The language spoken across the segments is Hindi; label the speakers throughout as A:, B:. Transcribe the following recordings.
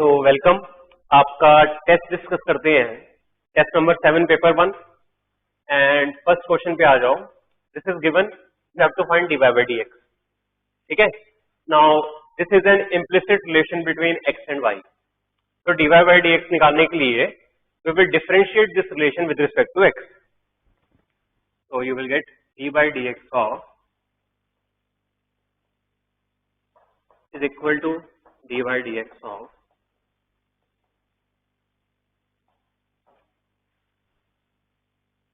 A: तो वेलकम। आपका टेस्ट डिस्कस करते हैं। Test number 7 paper 1 and first question पे आ जाओ। This is given, you have to find dy by dx। ठीक है, now this is an implicit relation between x and y। तो dy by dx निकालने के लिए we will differentiate this relation with respect to x। So you will get d by dx of is equal to d by dx of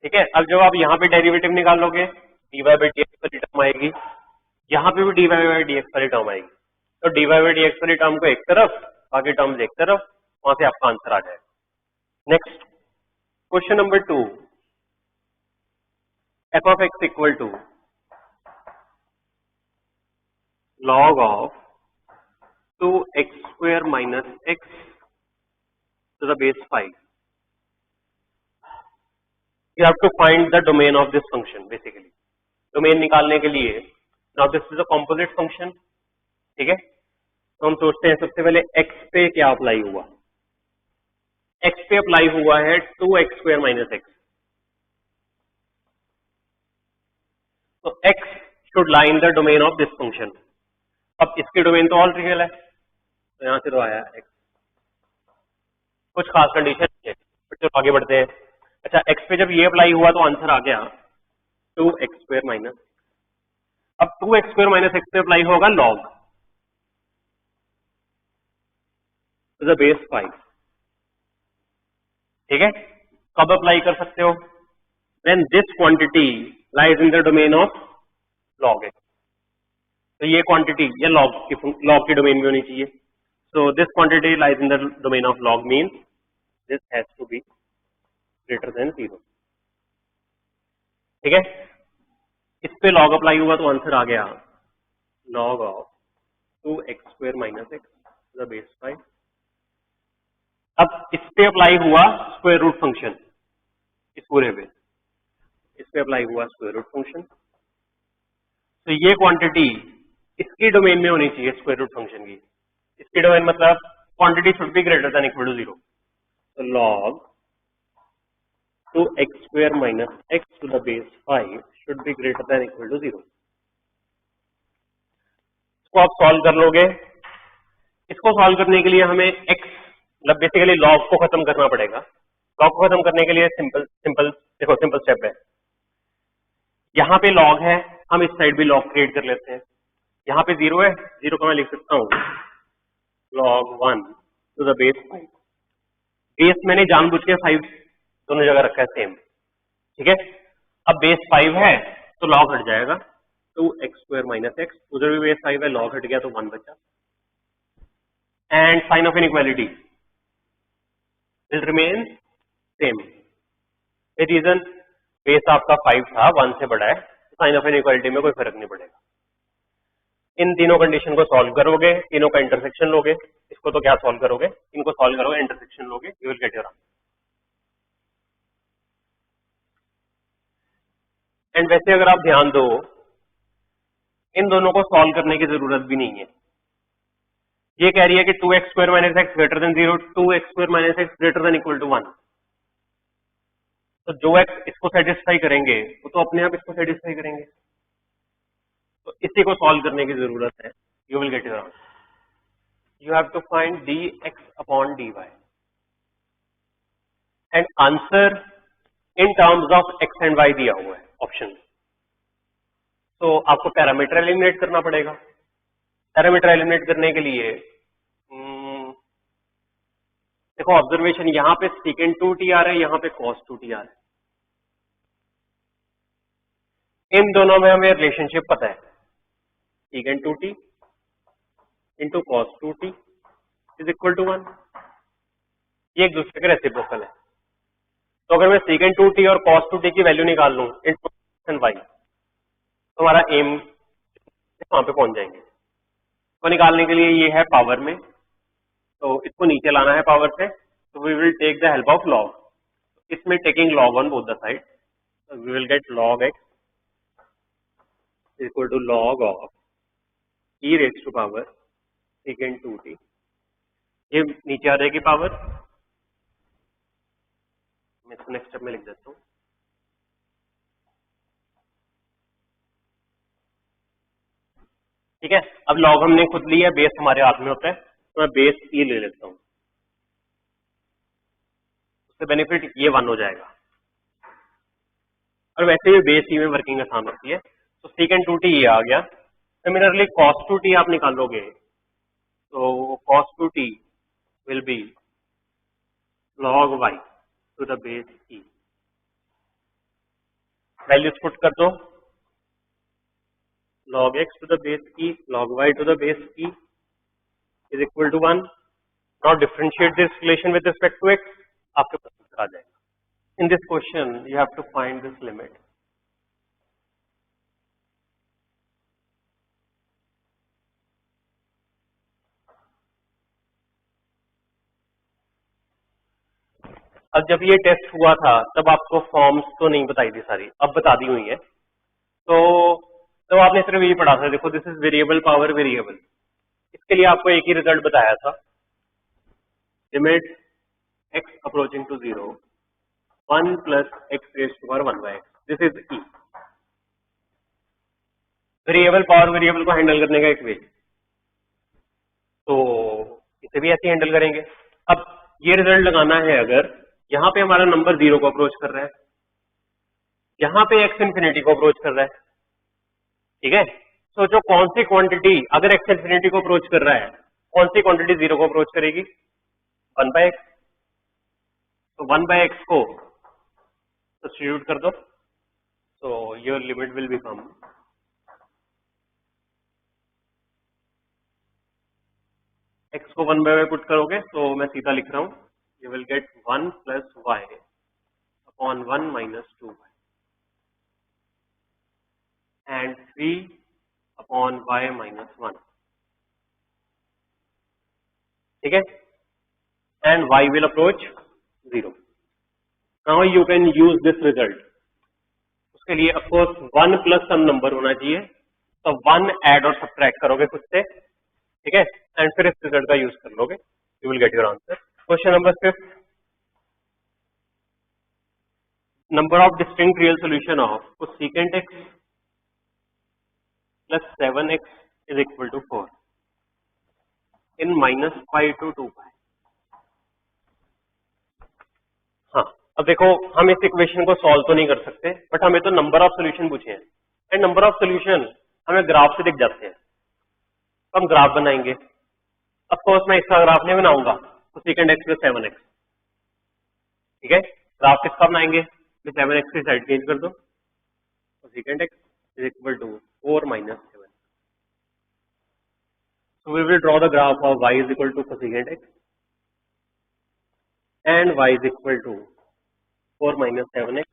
A: ठीक है। अब जब आप यहाँ पे डेरिवेटिव निकालोगे dy by dx वाली टर्म आएगी, यहाँ पे भी dy by dx वाली टर्म आएगी। तो dy by dx वाली टर्म को एक तरफ, बाकी टर्म्स एक तरफ, वहां से आपका आंसर आ जाएगा। Next question number 2, f of x equal to log of 2x square minus x to the base 5. You have to find the domain of this function basically. Domain निकालने के लिए now this is a composite function, ठीक है। तो हम सोचते हैं सबसे पहले x पे क्या अप्लाई हुआ। x पे अप्लाई हुआ है 2x square minus x। तो x should lie in the domain of this function। अब इसके डोमेन तो ऑल रियल है, तो यहां से तो आया x। कुछ खास कंडीशन है, तो आगे बढ़ते हैं। अच्छा, x पे जब ये अप्लाई हुआ तो आंसर आ गया 2x square minus। अब 2x square minus x पे अप्लाई होगा log to the base 5। ठीक है, कब अप्लाई कर सकते हो? When this quantity lies in the domain of log x। तो ये क्वांटिटी ये log की डोमेन में होनी चाहिए। So this quantity lies in the domain of log means this has to be greater than 0। ठीक है, इस पे log अप्लाई हुआ तो आंसर आ गया log of 2x square minus x to the base 5। अब इस पे अप्लाई हुआ स्क्वायर रूट फंक्शन, इस पूरे पे इस पे अप्लाई हुआ स्क्वायर रूट फंक्शन। तो ये क्वांटिटी इसकी डोमेन में होनी चाहिए स्क्वायर रूट फंक्शन की। इसकी डोमेन मतलब quantity should be greater than equal to 0। तो log 2x square minus x to the base 5 should be greater than equal to 0। इसको आप सॉल्व कर लोगे। इसको सॉल्व करने के लिए हमें x मतलब बेसिकली log को खत्म करना पड़ेगा। log को खत्म करने के लिए सिंपल स्टेप है। यहाँ पे log है, हम इस साइड भी log क्रिएट कर लेते हैं। यहाँ पे 0 है, 0 को मैं लिख सकता हूँ log 1 to the base 5। Base मैंने जानबूझ के 5 दोनों जगह रखा है सेम। ठीक है, अब बेस 5 है तो log हट जाएगा 2x square minus x। उधर भी बेस 5 है, log हट गया तो 1 बचा। And sign of inequality will remain same. Reason base आपका 5 था, 1 से बड़ा है, साइन ऑफ इनइक्वालिटी में कोई फर्क नहीं पड़ेगा। इन तीनों कंडीशन को सॉल्व करोगे, तीनों का इंटरसेक्शन लोगे। इसको तो क्या सॉल्व करोगे, इनको सॉल्व करोगे, इंटरसेक्शन लोगे, you will get your answer. And वैसे अगर आप ध्यान दो, इन दोनों को सॉल्व करने की जरूरत भी नहीं है। ये कह रही है कि 2x square minus x greater than 0, 2x square minus x greater than equal to 1। तो जो x इसको सेटिस्फाई करेंगे वो तो अपने आप इसको सेटिस्फाई करेंगे। तो इसी को सॉल्व करने की जरूरत है, you will get your answer. You have to find dx upon dy and answer in terms of x and y दिया हुआ है ऑप्शन। तो आपको पैरामीटर एलिमिनेट करना पड़ेगा। पैरामीटर एलिमिनेट करने के लिए देखो ऑब्जर्वेशन, यहाँ पे secant 2t आ रहा है, यहाँ पे cos 2t आ रहा है। इन दोनों में हमें रिलेशनशिप पता है, secant 2t into cos 2t is equal to 1। ये एक दूसरे के रेसिप्रोकल है। तो अगर मैं secant 2t और cos 2t की वैल्यू निकाल लूं इंटू y, तो हमारा एम वहां पे पहुंच जाएंगे। तो निकालने के लिए ये है पावर में, तो इसको नीचे लाना है पावर से। तो we will take the help of log। इसमें taking log on both the side, we will get log x equal to log of e raised to power secant 2t ये नीचे आ जाएगी पावर, मैं इसको नेक्स्ट स्टेप में लिख देता हूँ। ठीक है, अब लॉग हमने खुद लिया, बेस हमारे हाथ में होता है, तो मैं बेस ई ले लेता हूँ, उससे बेनिफिट ये 1 हो जाएगा। और वैसे भी बेस ई में वर्किंग आसान होती है, तो सीकेंड 2t ये आ गया। सिमिलरली cos 2t आप निकालोगे तो cos 2t will be log y to the base e। Values put कर दो, log x to the base e log y to the base e is equal to 1. Now differentiate this relation with respect to x, आपके पास आंसर आ जाएगा। In this question you have to find this limit. अब जब ये टेस्ट हुआ था तब आपको फॉर्म्स तो नहीं बताई थी सारी, अब बता दी हुई है। तो आपने सिर्फ यही पढ़ा था, देखो this is variable power variable, इसके लिए आपको एक ही रिजल्ट बताया था, limit x approaching to 0 1 plus x raise to power 1 by x, this is e। Variable power variable को हैंडल करने का एक वे, तो इसे भी ऐसे हैंडल करेंगे। अब ये रिजल्ट लगाना है, अगर यहाँ पे हमारा नंबर 0 को अप्रोच कर रहा है, यहाँ पे x इंफिनिटी को अप्रोच कर रहा है, ठीक है, सोचो कौन सी क्वांटिटी अगर x इंफिनिटी को अप्रोच कर रहा है, कौन सी क्वांटिटी 0 को अप्रोच करेगी? 1 बाय x। तो 1 बाय x को सब्स्टिट्यूट कर दो, so your limit will become x को 1 बाय y पुट करोगे तो मैं सीधा लिख रहा हूं, you will get 1 plus y upon 1 minus 2y and 3 upon y minus 1, ठीक है, and y will approach 0. Now you can use this result. उसके लिए of course 1 plus some number होना चाहिए, तो 1 add और subtract करोगे खुद से, ठीक है, एंड फिर इस रिजल्ट का यूज कर लोगे, you will get your answer. Question number 5, number of distinct real solution of cosecant x plus 7x is equal to 4 in -5 to 2π। हाँ, अब देखो हम इस इक्वेशन को सॉल्व तो नहीं कर सकते, बट हमें तो नंबर ऑफ सोल्यूशन पूछे हैं, एंड नंबर ऑफ सोल्यूशन हमें ग्राफ से दिख जाते हैं, तो हम ग्राफ बनाएंगे। ऑफ कोर्स मैं इसका ग्राफ नहीं बनाऊंगा, तो सेकेंड x प्लस 7x, ठीक है, ग्राफ किसका बनाएंगे? 7x की साइड चेंज कर दो, तो second x is equal to 4 minus 7। So we will draw the graph of y is equal to cosecant x and y is equal to 4 minus 7x।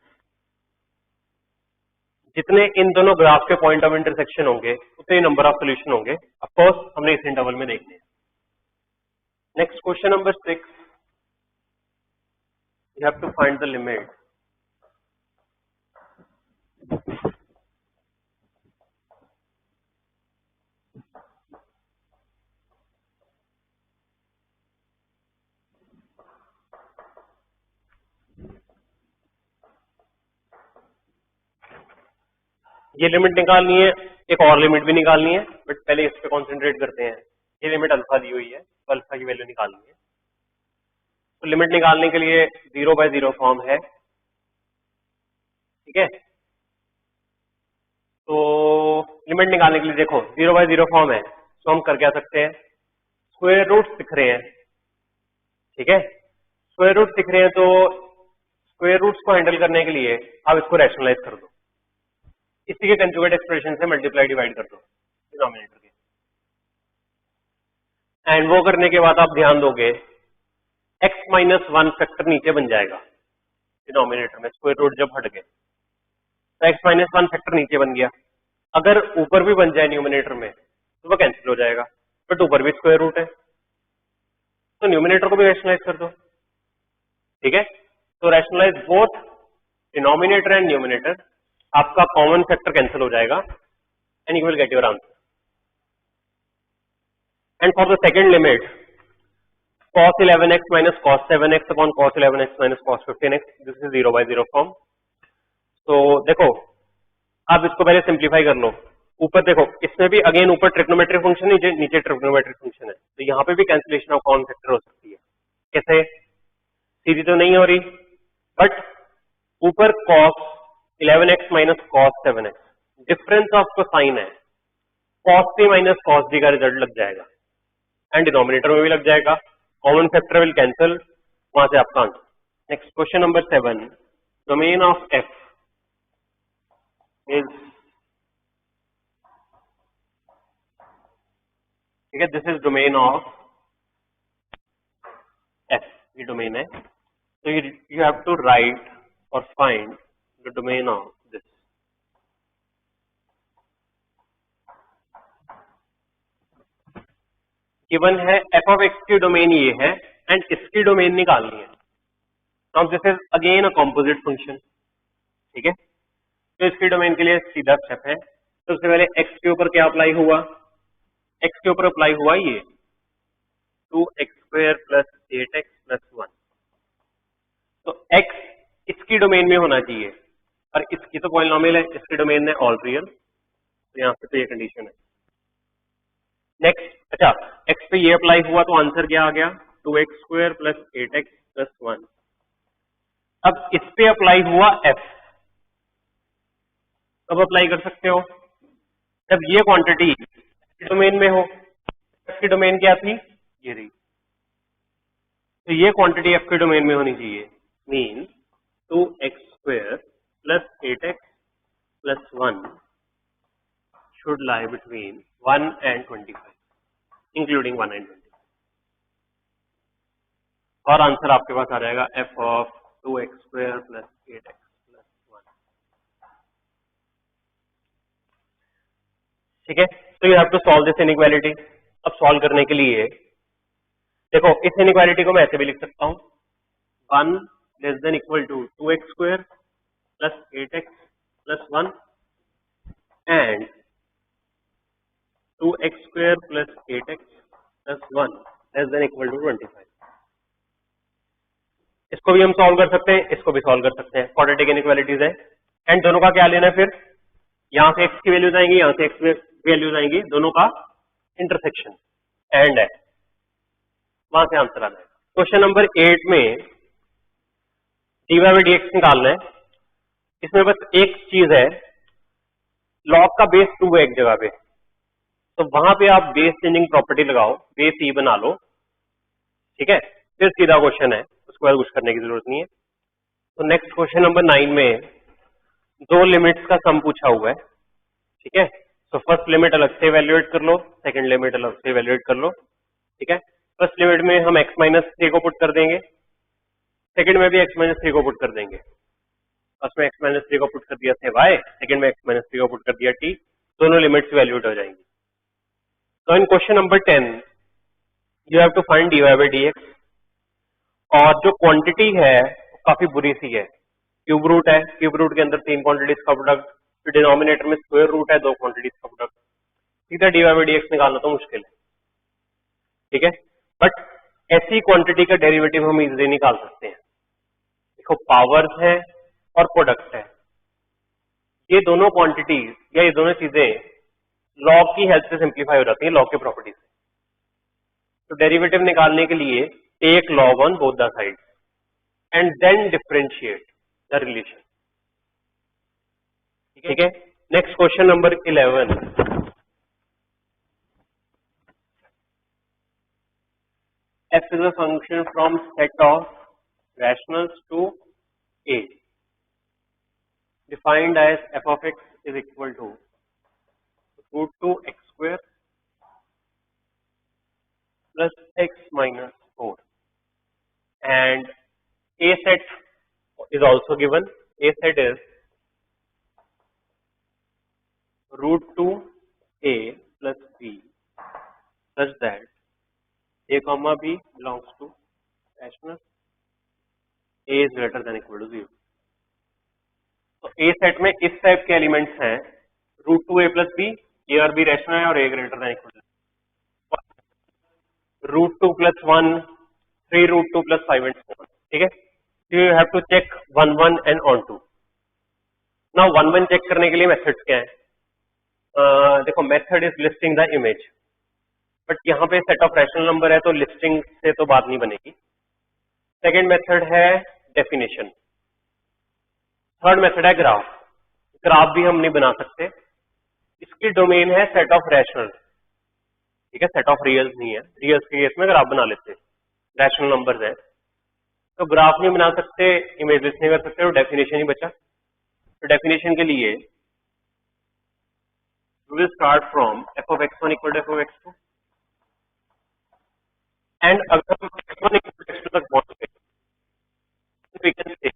A: जितने इन दोनों ग्राफ के पॉइंट ऑफ इंटरसेक्शन होंगे उतने नंबर ऑफ सोल्यूशन होंगे। ऑफ कोर्स हमने इस इंटरवल में देखने हैं। Next question number 6, you have to find the limit ये लिमिट निकालनी है, एक और लिमिट भी निकालनी है, बट पहले इस पे कॉन्सेंट्रेट करते हैं। ये लिमिट अल्फा दी हुई है, तो अल्फा की वैल्यू निकालनी है। तो लिमिट निकालने के लिए 0 by 0 फॉर्म है, ठीक है, तो लिमिट निकालने के लिए देखो 0 by 0 फॉर्म है, तो हम कर क्या सकते हैं, स्क्वायर रूट दिख रहे हैं, ठीक है, स्क्वायर रूट दिख रहे हैं, तो स्क्वायर रूट्स को हैंडल करने के लिए आप इसको रैशनलाइज कर दो, इसी के कंजुगेट एक्सप्रेशन से मल्टीप्लाई डिवाइड कर दो डिनोमिनेटर के, एंड वो करने के बाद आप ध्यान दोगे x माइनस 1 फैक्टर नीचे बन जाएगा डिनोमिनेटर में, स्क्वायर रूट जब हट गए तो x माइनस 1 फैक्टर नीचे बन गया। अगर ऊपर भी बन जाए न्यूमिनेटर में तो वो कैंसिल हो जाएगा, बट ऊपर भी स्क्वायर रूट है, तो न्यूमिनेटर को भी रैशनलाइज कर दो, ठीक है, तो rationalise both denominator and numerator, आपका कॉमन फैक्टर कैंसिल हो जाएगा and you will get your answer. And for the second limit cos 11x minus cos 7x upon cos 11x minus cos 15x, this is 0 by 0 form. तो देखो आप इसको पहले सिंप्लीफाई कर लो. ऊपर देखो इसमें भी अगेन ऊपर ट्रिग्नोमेट्रिक फंक्शन है, नीचे ट्रिग्नोमेट्रिक फंक्शन है, तो यहाँ पे भी कैंसिलेशन ऑफ कॉमन फैक्टर हो सकती है. कैसे? सीधी तो नहीं हो रही, बट ऊपर cos 11x minus cos 7x, difference of cosine है, cos c minus cos d का रिजल्ट लग जाएगा एंड डिनोमिनेटर में भी लग जाएगा. कॉमन फैक्टर विल कैंसिल, वहां से आपका answer. Next question number 7, domain of f is, ठीक है, this is domain of f, ये डोमेन है. तो यू हैव टू राइट और find the domain of this. Given है f ऑफ x की डोमेन ये है एंड इसकी डोमेन निकालनी है. Now this is again a composite function. ठीक है, तो इसकी डोमेन के लिए सीधा स्टेप है. तो सबसे पहले x के ऊपर क्या अप्लाई हुआ? x के ऊपर अप्लाई हुआ ये 2x² प्लस 8x प्लस 1. तो x इसकी डोमेन में होना चाहिए और इसकी तो पॉलिनोमियल है, इसकी डोमेन है ऑल रियल, तो यहाँ पे तो ये कंडीशन है. नेक्स्ट, अच्छा x पे ये अप्लाई हुआ तो आंसर क्या आ गया? 2x² plus 8x plus 1. अब इस पे अप्लाई हुआ f, कब अप्लाई कर सकते हो? जब ये क्वांटिटी डोमेन में हो. f की डोमेन क्या थी? ये रही. तो ये क्वांटिटी f की डोमेन में होनी चाहिए. Mean 2x² plus 8x plus 1 should lie between 1 and 25, including 1 and 25. और आंसर आपके पास आ जाएगा f of 2x² plus 8x plus 1. ठीक है, तो you have to solve this inequality. अब सॉल्व करने के लिए देखो इस इनइक्वालिटी को मैं ऐसे भी लिख सकता हूं, 1 less than equal to 2x² plus 8x plus 1 and 2x² plus 8x plus 1 less than equal to 25. इसको भी हम सॉल्व कर सकते हैं, इसको भी सॉल्व कर सकते हैं. क्वाड्रेटिक इनइक्वालिटीज है एंड दोनों का क्या लेना है? फिर यहां से x की वैल्यूज आएंगी, यहां से x की वैल्यूज आएंगी, दोनों का इंटरसेक्शन एंड है, वहां से आंसर आ जाएगा. क्वेश्चन नंबर 8 में dy/dx निकालना है. इसमें बस एक चीज है, लॉग का बेस 2 है एक जगह पे, तो वहां पे आप बेस चेंजिंग प्रॉपर्टी लगाओ, बेस ई बना लो. ठीक है, फिर सीधा क्वेश्चन है, उसके बाद कुछ करने की जरूरत नहीं है. तो नेक्स्ट क्वेश्चन नंबर 9 में दो लिमिट्स का सम पूछा हुआ है. ठीक है, तो फर्स्ट लिमिट अलग से इवैल्यूएट कर लो, सेकंड लिमिट अलग से इवैल्यूएट कर लो. ठीक है, फर्स्ट लिमिट में हम x-3 को पुट कर देंगे, सेकंड में भी x-3 को पुट कर देंगे. फर्स्ट में x-3 को पुट कर दिया थे y, सेकंड में x-3 को पुट कर दिया t, दोनों लिमिट्स इवैल्यूएट हो जाएंगी. So in question number 10, you have to find dy/dx. और जो क्वांटिटी है काफी बुरी सी है, क्यूब रूट है. क्यूब रूट के अंदर 3 क्वांटिटीज का प्रोडक्ट, फिर डिनोमिनेटर में स्क्वायर रूट है 2 क्वांटिटीज का प्रोडक्ट. सीधा dy/dx निकालना तो मुश्किल है. ठीक है, बट ऐसी क्वांटिटी का डेरिवेटिव हम इजीली निकाल सकते हैं. देखो पावर्स है और प्रोडक्ट है, ये दोनों क्वांटिटीज या ये दोनों चीजें लॉग की हेल्प से सिंप्लीफाई हो जाती है, लॉग के प्रॉपर्टी से. तो डेरिवेटिव निकालने के लिए take log on both the sides and then differentiate the relation. ठीक है, next question number 11. f is a function from set of rationals to a, defined as f of x is equal to root 2x² plus x minus 4, and a set is also given. A set is root 2a plus b such that a comma b belongs to rational, a is greater than equal to 0. तो a सेट में इस टाइप के एलिमेंट्स हैं, रूट 2a प्लस बी, ए और बी रैशनल है और a greater than equal to root 2 plus 1, 3 √2 + 5 and so on. ठीक है, you have to check 1 1 and on 2. Now 1 1 check करने के लिए मेथड्स क्या है? देखो, method is listing the image, but यहाँ पे सेट ऑफ रैशनल नंबर है तो लिस्टिंग से तो बात नहीं बनेगी. सेकेंड मेथड है डेफिनेशन. थर्ड मेथड है ग्राफ. ग्राफ भी हम नहीं बना सकते, इसकी डोमेन है सेट ऑफ रैशनल. ठीक है, सेट ऑफ रियल्स नहीं है. रियल्स के केस में ग्राफ बना लेते हैं, रैशनल नंबर्स है. तो ग्राफ नहीं बना सकते, इमेज लिस्ट नहीं कर सकते, तो डेफिनेशन ही बचा. तो डेफिनेशन के लिए we will start from f of x1 equal to f of x2, and अगर हम x1 equal to x2 तक पहुंच गए तो we can say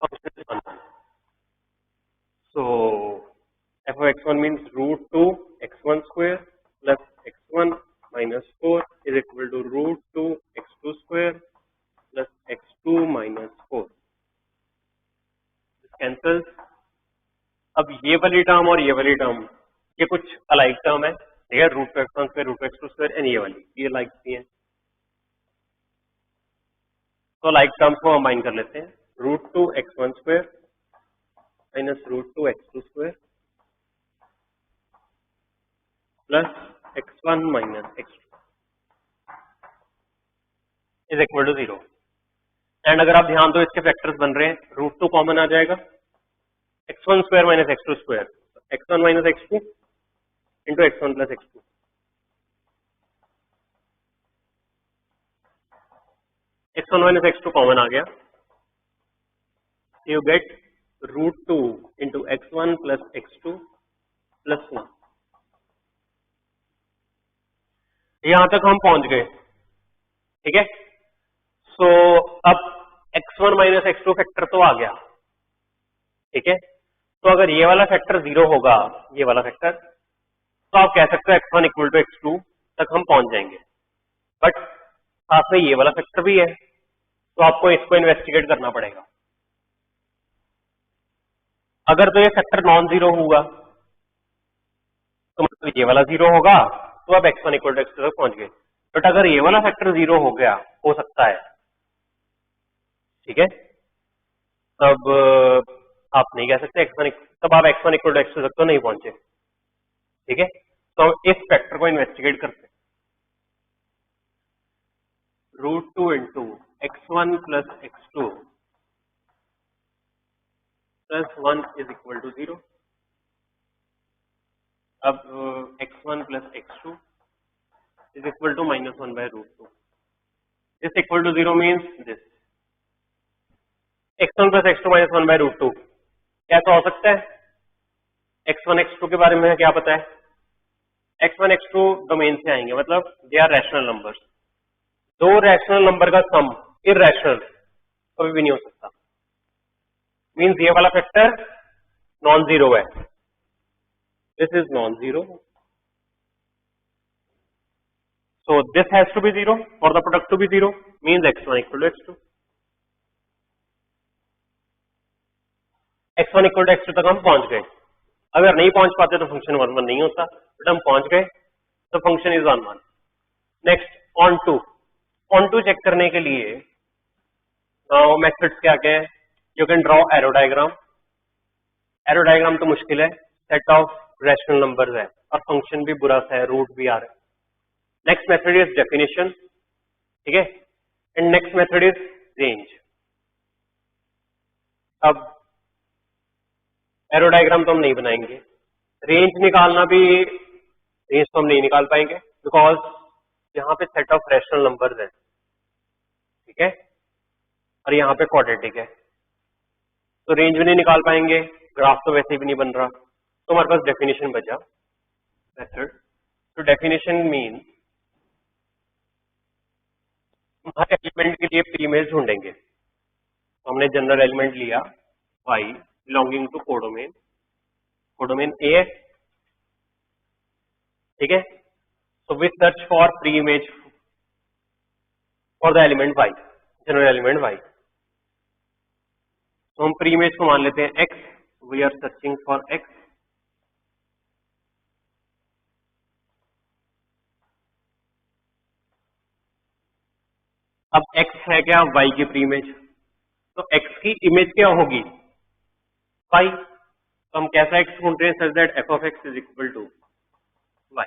A: function is 1. So f of x1 means √2 x1 square plus x1 minus 4 is equal to √2 x2 square plus x2 minus 4. This cancels. अब ये वाली टर्म और ये वाली टर्म ये कुछ अलाइक टर्म है. ठीक है, √2 x1 square √2 x2 square and ये वाली ये लाइक भी है. तो लाइक टर्म्स को कंबाइन कर लेते हैं. √2 x1 square minus √2 x2 square plus x1 minus x2 is equal to 0. And अगर आप ध्यान दो, इसके फैक्टर्स बन रहे हैं. √2 कॉमन आ जाएगा, x1 square minus x2 square, x1 minus x2 into x1 plus x2. x1 minus x2 common आ गया, you get √2 into x1 plus x2 plus 1. यहां तक हम पहुंच गए. ठीक है, सो अब x1 minus x2 फैक्टर तो आ गया. ठीक है, तो अगर ये वाला फैक्टर 0 होगा, ये वाला फैक्टर, तो आप कह सकते हो x1 equal to x2 तक हम पहुंच जाएंगे. बट साथ में ये वाला फैक्टर भी है, तो आपको इसको इन्वेस्टिगेट करना पड़ेगा. अगर तो ये फैक्टर नॉन जीरो होगा तो मतलब ये वाला 0 होगा, तो अब x1 equal to x2 तक पहुंच गए. बट अगर ये वाला फैक्टर 0 हो गया, हो सकता है, ठीक है, तब आप नहीं कह सकते x1, तब आप x1 equal to x2 तक तो नहीं पहुंचे. ठीक है, तो हम इस फैक्टर को इन्वेस्टिगेट करते हैं. √2 into x1 plus x2 plus 1 is equal to 0. अब x1 plus x2 is equal to -1 by √2. This equal to 0 means this. x1 plus x2 minus 1 by √2 क्या तो हो सकता है? x1 x2 के बारे में क्या पता है? x1 x2 डोमेन से आएंगे, मतलब दे आर रैशनल नंबर्स. दो रैशनल नंबर का सम इररैशनल कभी भी नहीं हो सकता. मीन्स ये वाला फैक्टर नॉन जीरो है, this is non zero, so this has to be 0 for the product to be 0, means x1 equal to x2. x1 equal to x2 तक हम पहुंच गए. अगर नहीं पहुंच पाते तो फंक्शन 1 1 नहीं होता, बट हम पहुंच गए तो function is 1 1. Next onto check करने के लिए मेथड्स क्या क्या है? You can draw arrow diagram. Arrow diagram तो मुश्किल है, सेट ऑफ रैशनल नंबर्स है और फंक्शन भी बुरा सा है, रूट भी आ रहा है. Next method is definition. ठीक है, and next method is range. अब एरो डायग्राम तो हम नहीं बनाएंगे, रेंज निकालना भी, रेंज तो हम नहीं निकाल पाएंगे बिकॉज यहाँ पे सेट ऑफ रैशनल नंबर्स है. ठीक है, और यहाँ पे क्वाड्रेटिक है, तो रेंज भी नहीं निकाल पाएंगे, ग्राफ तो वैसे भी नहीं बन रहा, तो हमारे पास डेफिनेशन बचा मेथड. तो डेफिनेशन मीन हर एलिमेंट के लिए प्री इमेज ढूंढेंगे. हमने जनरल एलिमेंट लिया y belonging to codomain, codomain A है. ठीक है, so we search for pre image for the element y, general element y. तो हम प्री इमेज को मान लेते हैं x, we are searching for x. अब x x है क्या, y की प्री इमेज, तो x की इमेज क्या होगी, y। तो हम कैसा x ढूंढ रहे हैं, such that f of x is equal to y।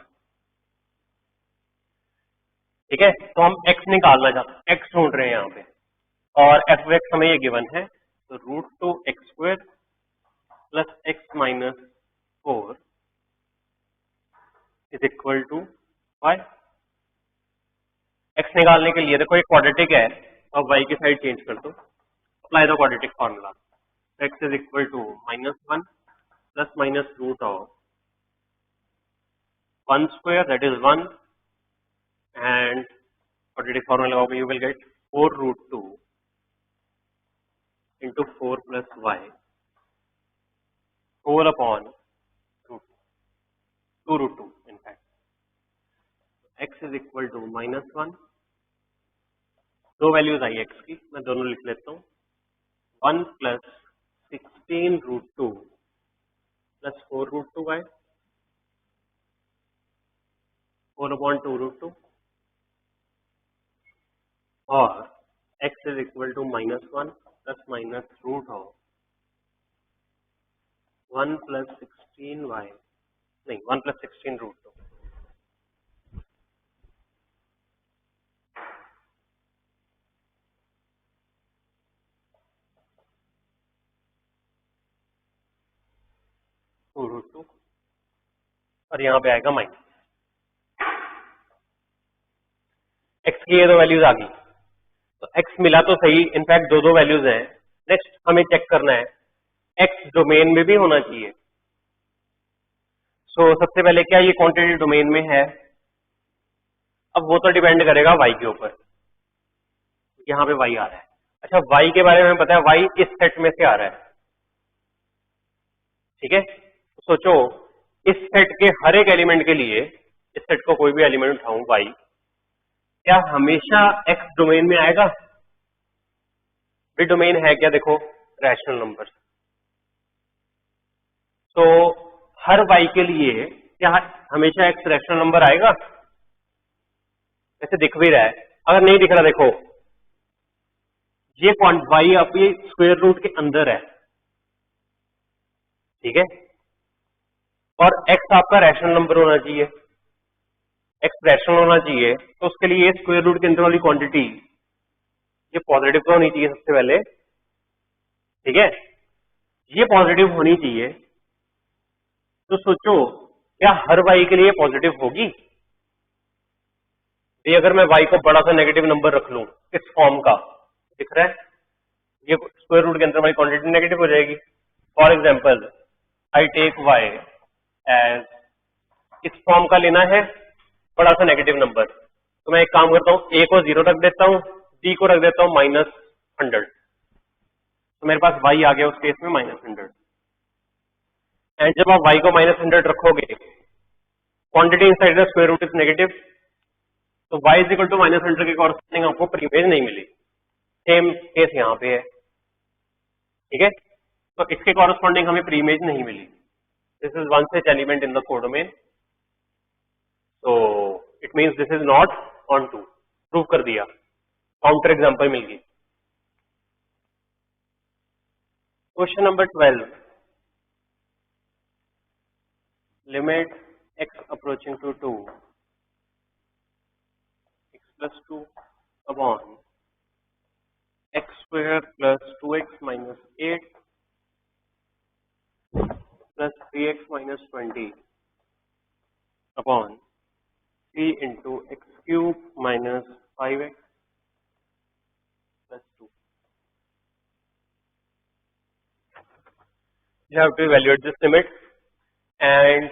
A: ठीक है, तो हम x निकालना चाहते हैं, x ढूंढ रहे हैं यहाँ पे, और f of x हमें ये गिवन है, तो √2x² plus x minus 4 is equal to y। x निकालने के लिए देखो एक क्वाड्रेटिक है, अब y की साइड चेंज कर दो, apply the quadratic formula, x is equal to -1 plus minus root of 1² that is 1 and quadratic formula लगाओगे you will get 4√2 into 4 plus y 4 upon root 2√2 in fact x is equal to -1, दो वैल्यूज आई x की, मैं दोनों लिख लेता हूँ, 1 plus 16√2 plus 4√2y 4 upon 2√2 और x is equal to -1 plus minus root of 1 plus 16y नहीं 1 plus 16√2 2√2 और यहाँ पे आएगा माइनस x की ये दो वैल्यूज आ गई, तो x मिला तो सही, इनफैक्ट दो वैल्यूज हैं। नेक्स्ट हमें चेक करना है x डोमेन में भी होना चाहिए। सो सबसे पहले क्या ये क्वांटिटी डोमेन में है, अब वो तो डिपेंड करेगा y के ऊपर, यहाँ पे y आ रहा है। अच्छा y के बारे में पता है, y इस सेट में से आ रहा है, ठीक है। तो सोचो इस सेट के हर एक एलिमेंट के लिए, इस सेट को कोई भी एलिमेंट उठाऊं y, क्या हमेशा x डोमेन में आएगा? भी डोमेन है क्या, देखो रैशनल नंबर, तो हर y के लिए क्या हमेशा x रैशनल नंबर आएगा? ऐसे दिख भी रहा है, अगर नहीं दिख रहा देखो ये y आपकी स्क्वायर रूट के अंदर है, ठीक है, और x आपका रैशनल नंबर होना चाहिए, x रैशनल होना चाहिए, तो उसके लिए ये स्क्वायर रूट के अंदर वाली क्वांटिटी ये पॉजिटिव तो होनी चाहिए सबसे पहले, ठीक है, ये पॉजिटिव होनी चाहिए। तो सोचो क्या हर y के लिए पॉजिटिव होगी? ये अगर मैं y को बड़ा सा नेगेटिव नंबर रख लूं इस फॉर्म का, दिख रहा है, ये स्क्वायर रूट के अंदर वाली क्वांटिटी नेगेटिव हो जाएगी। For example I take y as, इस फॉर्म का लेना है बड़ा सा नेगेटिव नंबर, तो मैं एक काम करता हूँ, a को 0 रख देता हूँ, d को रख देता हूँ -100, तो मेरे पास y आ गया उस केस में -100। एंड जब आप y को -100 रखोगे, quantity inside the square root is negative, तो y इज इक्वल टू -100 के कॉरस्पॉन्डिंग आपको प्रीमेज नहीं मिली। सेम केस यहाँ पे है, ठीक है, तो इसके कॉरस्पॉन्डिंग हमें प्रीमेज नहीं मिली। This is one such element in the codomain, तो it means this is not onto, prove कर दिया, काउंटर एग्जाम्पल मिल गई। Question number 12, limit x approaching to 2 x plus 2 upon x square plus 2x minus 8 plus 3x minus 20 upon 3 into x cube minus 5x plus 2. You have to evaluate this limit, and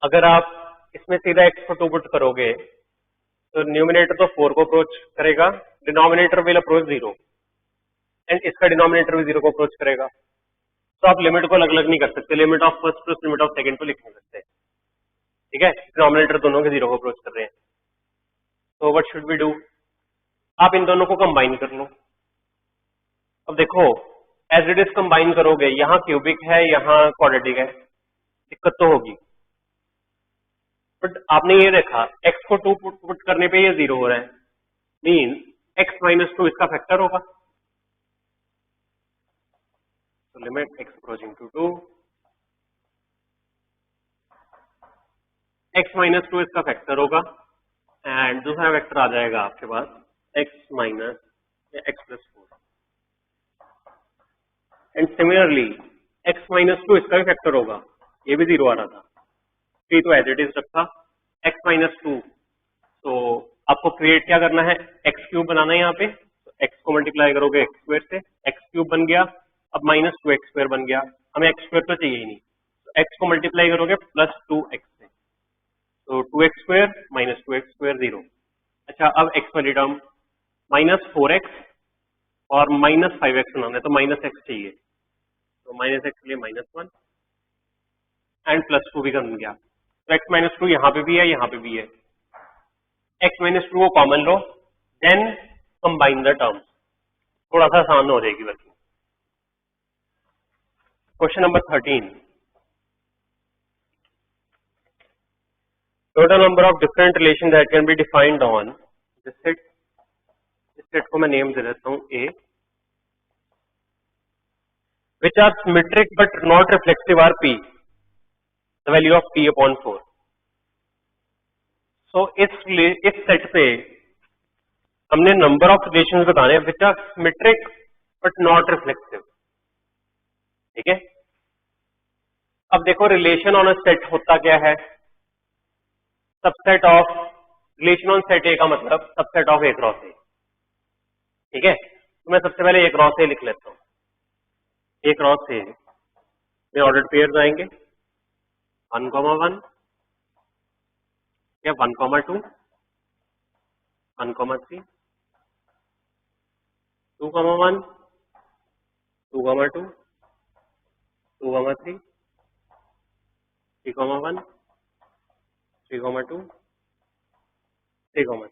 A: अगर आप इसमें सीधा x को 2 पुट करोगे तो न्यूमिनेटर तो 4 को अप्रोच करेगा, डिनोमिनेटर विल अप्रोच 0 एंड इसका डिनोमिनेटर भी 0 को अप्रोच करेगा। तो आप लिमिट को अलग अलग नहीं कर सकते, limit of first plus limit of second को लिख नहीं सकते, ठीक है, डिनोमिनेटर दोनों के 0 को अप्रोच कर रहे हैं। तो व्हाट शुड वी डू, आप इन दोनों को कंबाइन कर लो। अब देखो एज इट इज कंबाइन करोगे, यहाँ क्यूबिक है यहाँ क्वाड्रेटिक है, दिक्कत तो होगी, बट आपने ये देखा x को 2 पुट करने पे ये 0 हो रहा है, मीन्स x माइनस टू इसका फैक्टर होगा, तो limit x approaching to 2, x minus two इसका फैक्टर होगा एंड दूसरा वेक्टर आ जाएगा आपके पास x minus x plus 4 and similarly x minus two इसका भी फैक्टर होगा, ये भी 0 आ रहा था, तो एज इट इज रखा x माइनस टू। तो आपको क्रिएट क्या करना है, एक्स क्यूब बनाना है यहाँ पे, तो एक्स को मल्टीप्लाई करोगे एक्स स्क्वायर से, एक्स क्यूब बन गया, अब माइनस टू एक्स स्क्वायर बन गया, हमें एक्स स्क्वायर तो चाहिए ही नहीं, तो एक्स को मल्टीप्लाई करोगे प्लस टू एक्स से, तो two x square minus two x square 0। अच्छा अब एक्स वाली टर्म माइनस 4x और माइनस 5x बनाना है, तो माइनस एक्स चाहिए, तो माइनस एक्स के लिए -1 एंड प्लस 2 भी बन गया, तो x माइनस टू यहाँ पे भी है, यहाँ पे भी है, x माइनस टू को कॉमन लो, देन कंबाइन द टर्म्स, थोड़ा सा आसान हो जाएगी working. Question number 13, total number of different relation that can be defined on this set, इस सेट को मैं नेम दे देता हूं A, which are symmetric but not reflexive are P, the value of P upon 4। So इस सेट पे हमने नंबर ऑफ रिलेशंस बताने हैं which are symmetric but not reflexive, ठीक है। अब देखो रिलेशन ऑन अ सेट होता क्या है, subset of, relation on set ए का मतलब सबसेट ऑफ ए क्रॉस ए, ठीक है। तो मैं सबसे पहले ए क्रॉस ए लिख लेता हूँ, ए क्रॉस ए में ऑर्डर्ड पेयर्स आएंगे 1,1 या 1,2 1,3 2,1 2,2 2,3 3,1 3,2 3,3।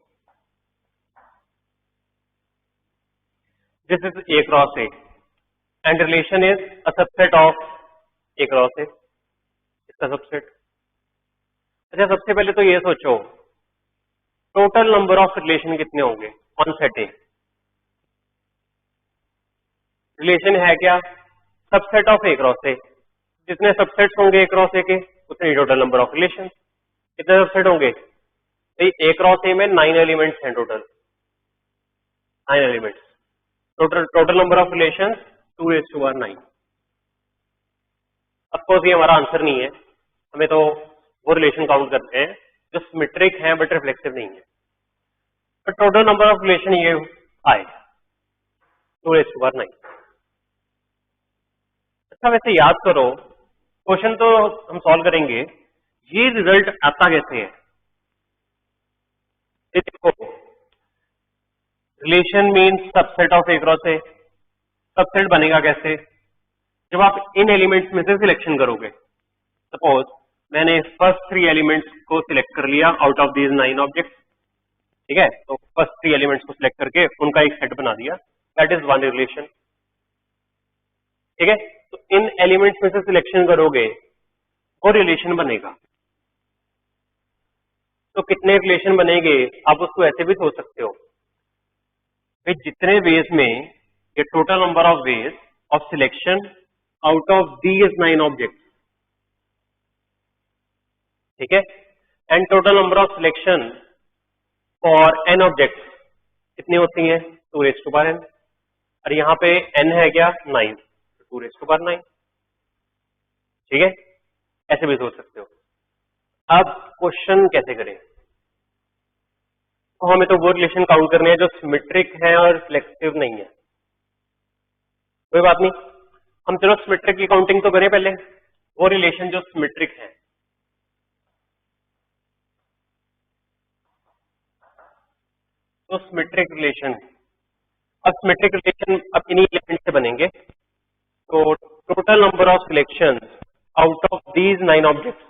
A: This is A cross A and relation is a subset of A cross A, इसका सबसेट। अच्छा सबसे पहले तो ये सोचो टोटल नंबर ऑफ रिलेशन कितने होंगे ऑन सेट ए, रिलेशन है क्या, सबसेट ऑफ ए क्रॉस ए, जितने सबसेट्स होंगे ए क्रॉस ए के उतने टोटल नंबर ऑफ रिलेशन, कितने सबसेट होंगे, ए क्रॉस ए में 9 एलिमेंट्स हैं, total 9 elements, total number of relation 2⁹9। Of course ये हमारा आंसर नहीं है, हमें तो वो रिलेशन काउंट करते हैं जो सिमेट्रिक है बट रिफ्लेक्सिव नहीं है, but total number of relation ये आए 2⁹9। अच्छा वैसे याद करो, क्वेश्चन तो हम सॉल्व करेंगे, ये रिजल्ट आता कैसे है, ये देखो relation means subset of A cross A, subset बनेगा कैसे, जब आप इन एलिमेंट्स में से सिलेक्शन करोगे, सपोज मैंने फर्स्ट 3 एलिमेंट्स को सिलेक्ट कर लिया आउट ऑफ दीज 9 ऑब्जेक्ट्स, ठीक है, तो फर्स्ट 3 एलिमेंट्स को सिलेक्ट करके उनका एक सेट बना दिया, दैट इज वन रिलेशन, ठीक है। तो इन एलिमेंट्स में से सिलेक्शन करोगे वो रिलेशन बनेगा, तो कितने रिलेशन बनेंगे आप उसको ऐसे भी सोच सकते हो, जितने वेज में ये total number of ways of selection out of these 9 objects, ठीक है, and total number of selection for n objects कितनी होती हैं 2⁻n, और यहाँ पे n है क्या 9, 2⁻9, ठीक है, ऐसे भी सोच सकते हो। अब क्वेश्चन कैसे करें, तो हमें तो वो रिलेशन काउंट करने हैं जो सिमेट्रिक है और रिफ्लेक्सिव नहीं है, कोई बात नहीं, हम चलो सिमेट्रिक की काउंटिंग तो करें पहले, वो रिलेशन जो सिमेट्रिक है, तो सिमेट्रिक रिलेशन, अब सिमेट्रिक रिलेशन अब इन्हीं एलिमेंट से बनेंगे, तो total number of selection out of these 9 objects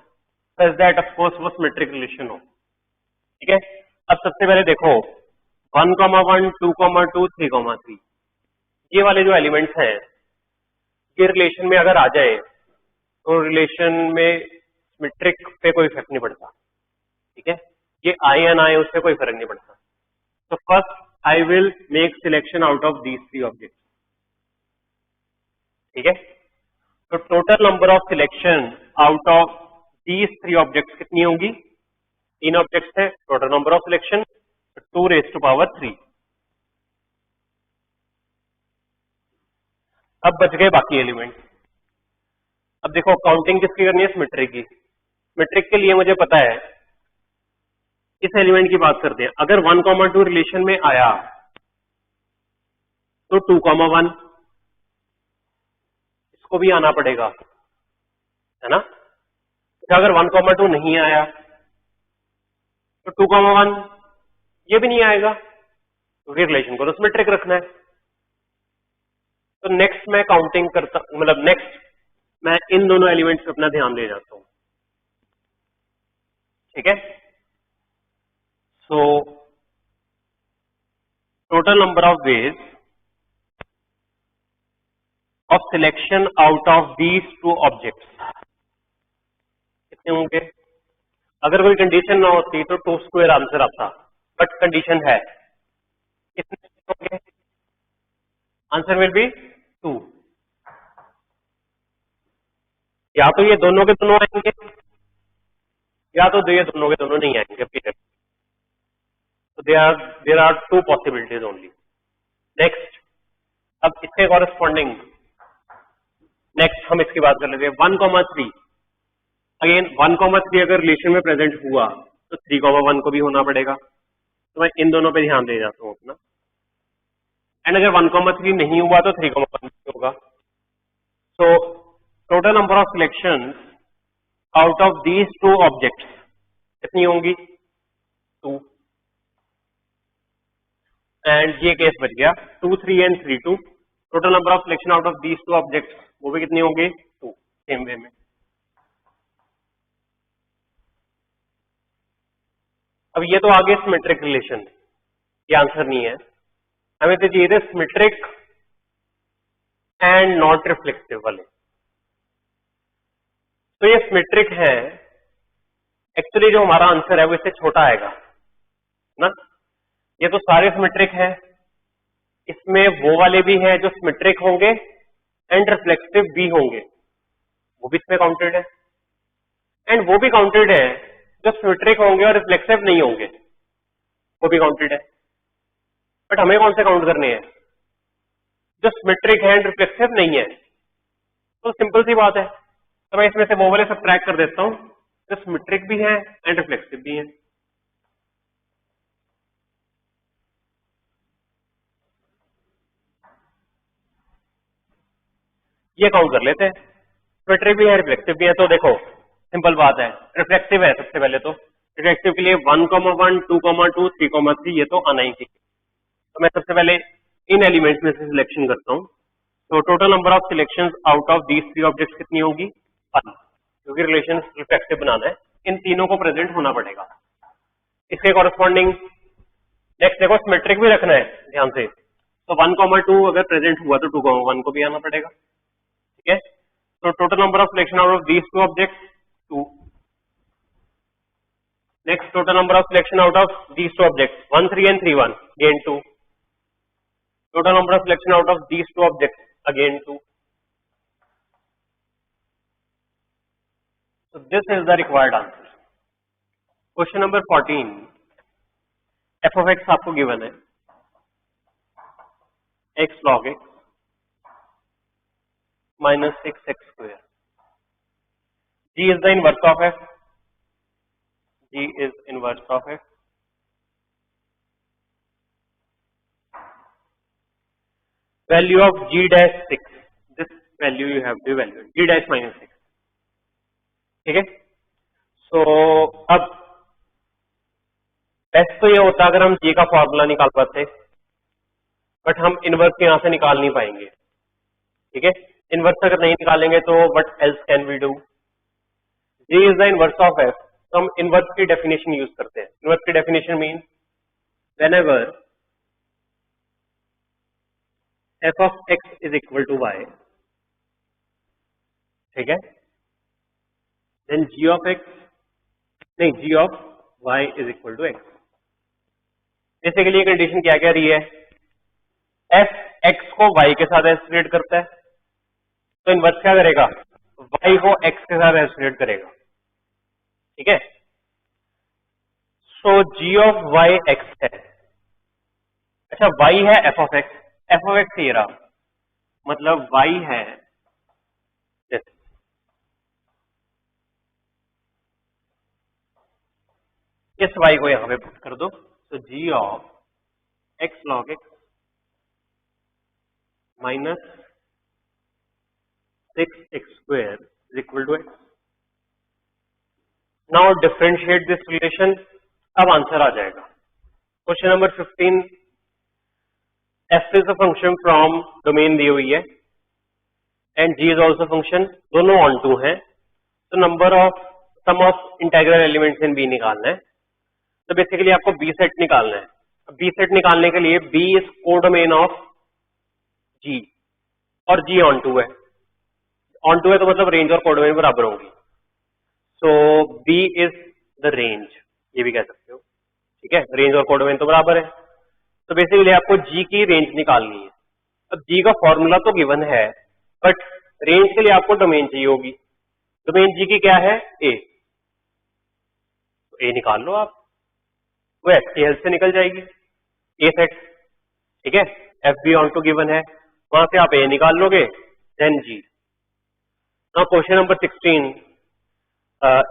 A: such that of course वो सिमेट्रिक रिलेशन हो, ठीक है। अब सबसे पहले देखो 1,1 2,2 3,3 ये वाले जो एलिमेंट्स हैं ये रिलेशन में अगर आ जाए तो रिलेशन में सिमेट्रिक पे कोई फर्क नहीं पड़ता, ठीक है, ये आए या ना आए उससे कोई फर्क नहीं पड़ता। तो first I will make selection out of these three objects. ठीक है, तो total number of selection out of these three objects कितनी होंगी? तीन ऑब्जेक्ट्स है, टोटल नंबर ऑफ सिलेक्शन 2⁻3। अब बच गए बाकी एलिमेंट। अब देखो काउंटिंग किसकी करनी है? सिमेट्रिक की। सिमेट्रिक के लिए मुझे पता है, इस एलिमेंट की बात करते हैं, अगर 1,2 रिलेशन में आया तो 2,1 इसको भी आना पड़ेगा, है ना? अगर 1,2 नहीं आया तो 2,1 ये भी नहीं आएगा, क्योंकि रिलेशन को तो सिमेट्रिक रखना है। तो नेक्स्ट मैं काउंटिंग करता, मतलब नेक्स्ट मैं इन दोनों एलिमेंट्स पे अपना ध्यान ले जाता हूं। ठीक है, so total number of ways of selection out of these two objects कितने होंगे? अगर कोई कंडीशन ना होती तो 2² आंसर आता, बट कंडीशन है, कितने होंगे? Answer will be 2। या तो ये दोनों के दोनों आएंगे, या तो ये दोनों के दोनों नहीं आएंगे। तो there are 2 possibilities only. Next, अब इसके कॉरेस्पॉन्डिंग नेक्स्ट हम इसकी बात कर लेते हैं 1,3। अगेन 1,3 अगर रिलेशन में प्रेजेंट हुआ तो 3,1 को भी होना पड़ेगा, तो मैं इन दोनों पे ध्यान दे जाता हूं अपना। एंड अगर 1,3 नहीं हुआ तो 3,1 होगा। So total number of selection out of these two objects कितनी होंगी? 2। एंड ये केस बच गया 2, 3 and 3, 2। Total number of selection out of these two objects वो भी कितनी होंगी? 2। सेम वे में। अब ये तो आगे सिमेट्रिक रिलेशन, ये आंसर नहीं है, हमें तो चाहिए थे सिमेट्रिक एंड नॉट रिफ्लेक्टिव वाले। तो ये सिमेट्रिक है, एक्चुअली जो हमारा आंसर है वो इससे छोटा आएगा ना। ये तो सारे सिमेट्रिक है, इसमें वो वाले भी हैं जो सिमेट्रिक होंगे एंड रिफ्लेक्टिव भी होंगे, वो भी इसमें काउंटेड है। एंड वो भी काउंटेड है जो सिमेट्रिक होंगे और रिफ्लेक्टिव नहीं होंगे, वो भी काउंटेड है। बट हमें कौन से काउंट करने हैं? जो सिमेट्रिक है एंड रिफ्लेक्टिव नहीं है। तो सिंपल सी बात है, तो मैं इसमें से वो वाले सब्ट्रैक्ट कर देता हूं जो सिमेट्रिक भी है एंड रिफ्लेक्टिव भी है। ये काउंट कर लेते हैं, सिमेट्रिक भी है रिफ्लेक्टिव भी है। तो देखो सिंपल बात है, रिफ्लेक्टिव है सबसे पहले, तो रिफ्लेक्टिव के लिए 1,1, 2,2, 3,3 ये तो आना ही चाहिए। तो मैं सबसे पहले इन एलिमेंट्स में से सिलेक्शन करता हूं। तो total number of selections out of these three objects कितनी होगी? 1, क्योंकि रिलेशन रिफ्लेक्टिव बनाना है, इन तीनों को प्रेजेंट होना पड़ेगा। इसके कॉरेस्पॉन्डिंग नेक्स्ट देखो सिमेट्रिक भी रखना है ध्यान से, तो 1,2 अगर प्रेजेंट हुआ तो 2,1 को भी आना पड़ेगा। ठीक है, तो total number of selection out of these two objects 2। Next total number of selection out of these two objects 1, 3 and 3, 1 again 2। Total number of selection out of these two objects again 2। So this is the required answer. Question number 14, f of x आपको गिवन है x log x minus 6x square. G is the inverse of f. G is inverse of f. Value of g dash 6. This value you have to evaluate. G dash minus 6. ठीक है, सो अब बेस्ट तो ये होता अगर हम g का फॉर्मूला निकाल पाते, बट हम इनवर्स यहां से निकाल नहीं पाएंगे। ठीक है, इनवर्स अगर नहीं निकालेंगे तो what else can we do? g is the inverse of f, तो हम इनवर्स की डेफिनेशन यूज करते हैं। इनवर्स की definition mean whenever f of x is equal to y, ठीक है, then g of x, नहीं, g of y is equal to x। Basically ये कंडीशन क्या कह रही है, एफ एक्स को वाई के साथ एसोसिएट करता है, तो इनवर्स क्या करेगा, वाई को एक्स के साथ एसोसिएट करेगा, ठीक है। सो जी ऑफ वाई एक्स है, अच्छा वाई है एफ ऑफ एक्स ये रहा, मतलब वाई है this। इस वाई को यहां पे पुट कर दो, तो g of x log x minus 6x² is equal to x। Now differentiate this relation, अब आंसर आ जाएगा। Question number 15, f is a function from domain दी हुई है and g is also function, दोनों ऑन टू हैं, तो number of sum of integral elements in b निकालना है। तो बेसिकली आपको b सेट निकालना है। b सेट निकालने के लिए b is codomain of g और g ऑन टू है, ऑन टू है तो मतलब रेंज और कोडोमेन बराबर होंगी। सो b इज द रेंज, ये भी कह सकते हो, ठीक है, रेंज और कोडोमेन तो बराबर है। तो बेसिकली आपको g की रेंज निकालनी है। अब g का फॉर्मूला तो गिवन है, बट रेंज के लिए आपको डोमेन चाहिए होगी। डोमेन g की क्या है, a, तो a निकाल लो आप, वो f की हेल्प से निकल जाएगी, a सेट, ठीक है, f भी ऑन टू गिवन है, वहां से आप a निकाल लोगे, then g। Now question number 16,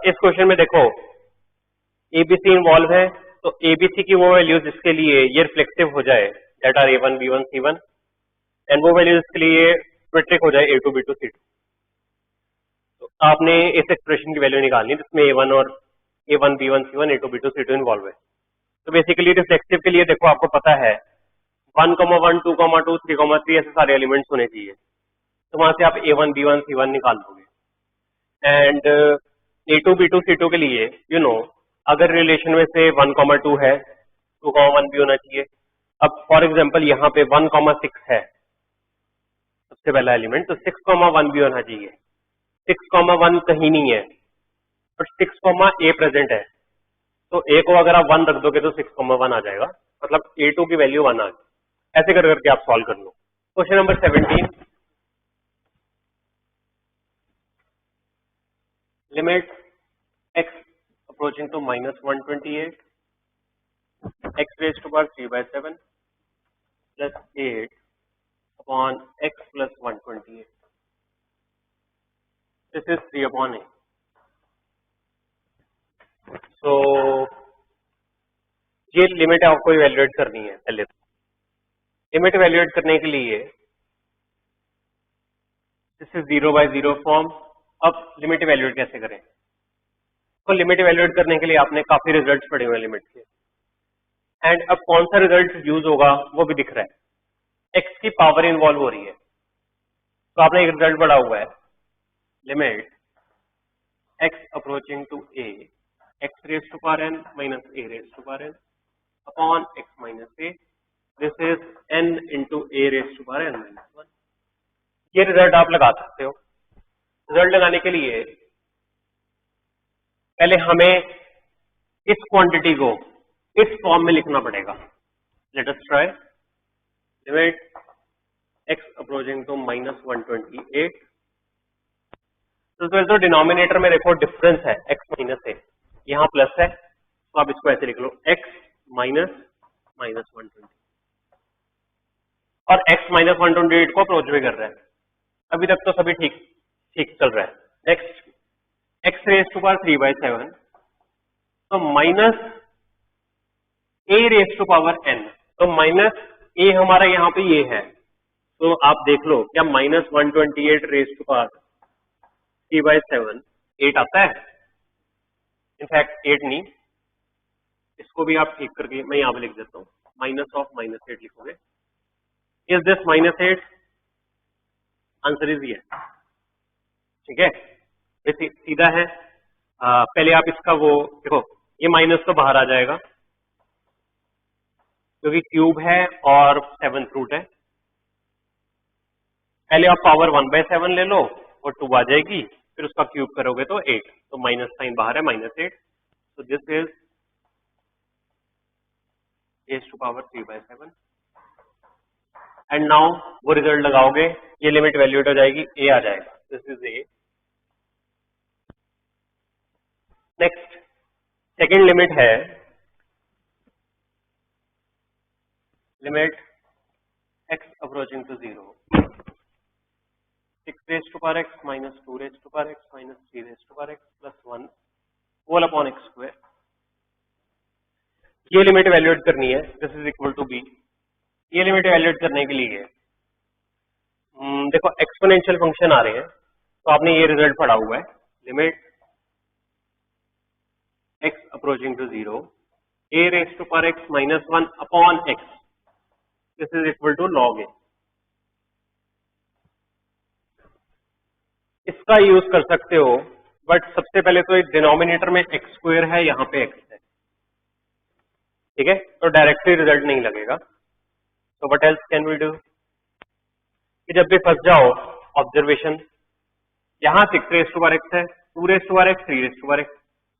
A: इस क्वेश्चन में देखो एबीसी इन्वॉल्व है, तो एबीसी की वो वैल्यूज जिसके लिए ये रिफ्लेक्टिव हो जाए, that are a1 b1 c1, and वो वैल्यूज इसके लिए सिमेट्रिक हो जाए a2 b2 c2। तो आपने इस एक्सप्रेशन की वैल्यू निकालनी है जिसमें a1 और a1 b1 c1 a2 b2 c2 involve है। तो बेसिकली रिफ्लेक्टिव के लिए देखो आपको पता है 1, 1, 2, 2, 3, 3 ऐसे सारे एलिमेंट्स होने चाहिए, तो वहां से आप a1 b1 c1 निकाल दोगे। एंड a2 b2 c2 के लिए अगर रिलेशन में से 1, 2 है, 2, 1 भी होना चाहिए। अब फॉर एग्जांपल यहाँ पे 1, 6 है सबसे पहला एलिमेंट, तो 6, 1 भी होना चाहिए। 6, 1 कहीं नहीं है, बट 6, a प्रेजेंट है, तो a को अगर आप 1 रख दोगे तो 6, 1 आ जाएगा, मतलब a2 की वैल्यू 1 आ गई। ऐसे कर करके आप सॉल्व कर लो। Question number 17, limit x approaching to -128 x raised to power 3/7 plus 8 upon x plus 128, this is 3 upon a। so ये लिमिट आपको इवेल्युएट करनी है। पहले तो लिमिट इवेल्युएट करने के लिए दिस इज 0/0 फॉर्म। अब लिमिट इवेल्युएट कैसे करें, तो लिमिट इवेल्युएट करने के लिए आपने काफी रिजल्ट्स पढ़े हुए लिमिट के, एंड अब कौन सा रिजल्ट यूज होगा वो भी दिख रहा है। x की पावर इन्वॉल्व हो रही है, तो आपने एक रिजल्ट पढ़ा हुआ है, limit x approaching to a x raised to power n minus a raised to power n upon x minus a, this is n into a raised to power n minus 1। ये रिजल्ट आप लगा सकते हो। रिजल्ट लगाने के लिए पहले हमें इस क्वांटिटी को इस फॉर्म में लिखना पड़ेगा। Let us try, limit x approaching to -128, तो डिनोमिनेटर में देखो डिफरेंस है x माइनस a, यहाँ प्लस है, तो आप इसको ऐसे लिख लो x माइनस -128, और x माइनस 128 को अप्रोच भी कर रहा है। अभी तक तो सभी ठीक चल रहा है। Next x raise to power 3/7, तो minus a raise to power n, तो माइनस a हमारा यहाँ पे ये है, तो आप देख लो क्या -128 रेज टू पावर 3/7 8 आता है। इनफैक्ट 8 नहीं, इसको भी आप ठीक करके मैं यहाँ पे लिख देता हूँ, -(-8) लिखोगे। Is this -8? आंसर इज ये, ठीक है, ये सीधा है। पहले आप इसका वो देखो, ये माइनस तो बाहर आ जाएगा क्योंकि क्यूब है और 7th रूट है। पहले आप पावर 1/7 ले लो और 2 आ जाएगी, फिर उसका क्यूब करोगे तो 8, तो माइनस साइन बाहर है, -8। तो this is a⁻³ and now वो रिजल्ट लगाओगे, ये लिमिट वैल्यूएट हो जाएगी, a आ जाएगा, this is a। Next second limit है limit x approaching to 0, 6⁻x minus 2⁻x minus 3⁻x plus 1 whole upon x²। ये लिमिट वैल्यूएट करनी है, this is equal to b। ये लिमिट वैल्यूएट करने के लिए देखो एक्सपोनेंशियल फंक्शन आ रहे हैं, तो आपने ये रिजल्ट पढ़ा हुआ है, limit x approaching to 0 a⁻x minus 1 upon x, this is equal to log a। इसका यूज कर सकते हो, बट सबसे पहले तो एक डिनोमिनेटर में x² है, यहाँ पे x है, ठीक है, तो डायरेक्टली रिजल्ट नहीं लगेगा। तो what else can we do, कि जब भी फंस जाओ ऑब्जर्वेशन, यहाँ 6⁻x है, 2⁻x 3⁻x,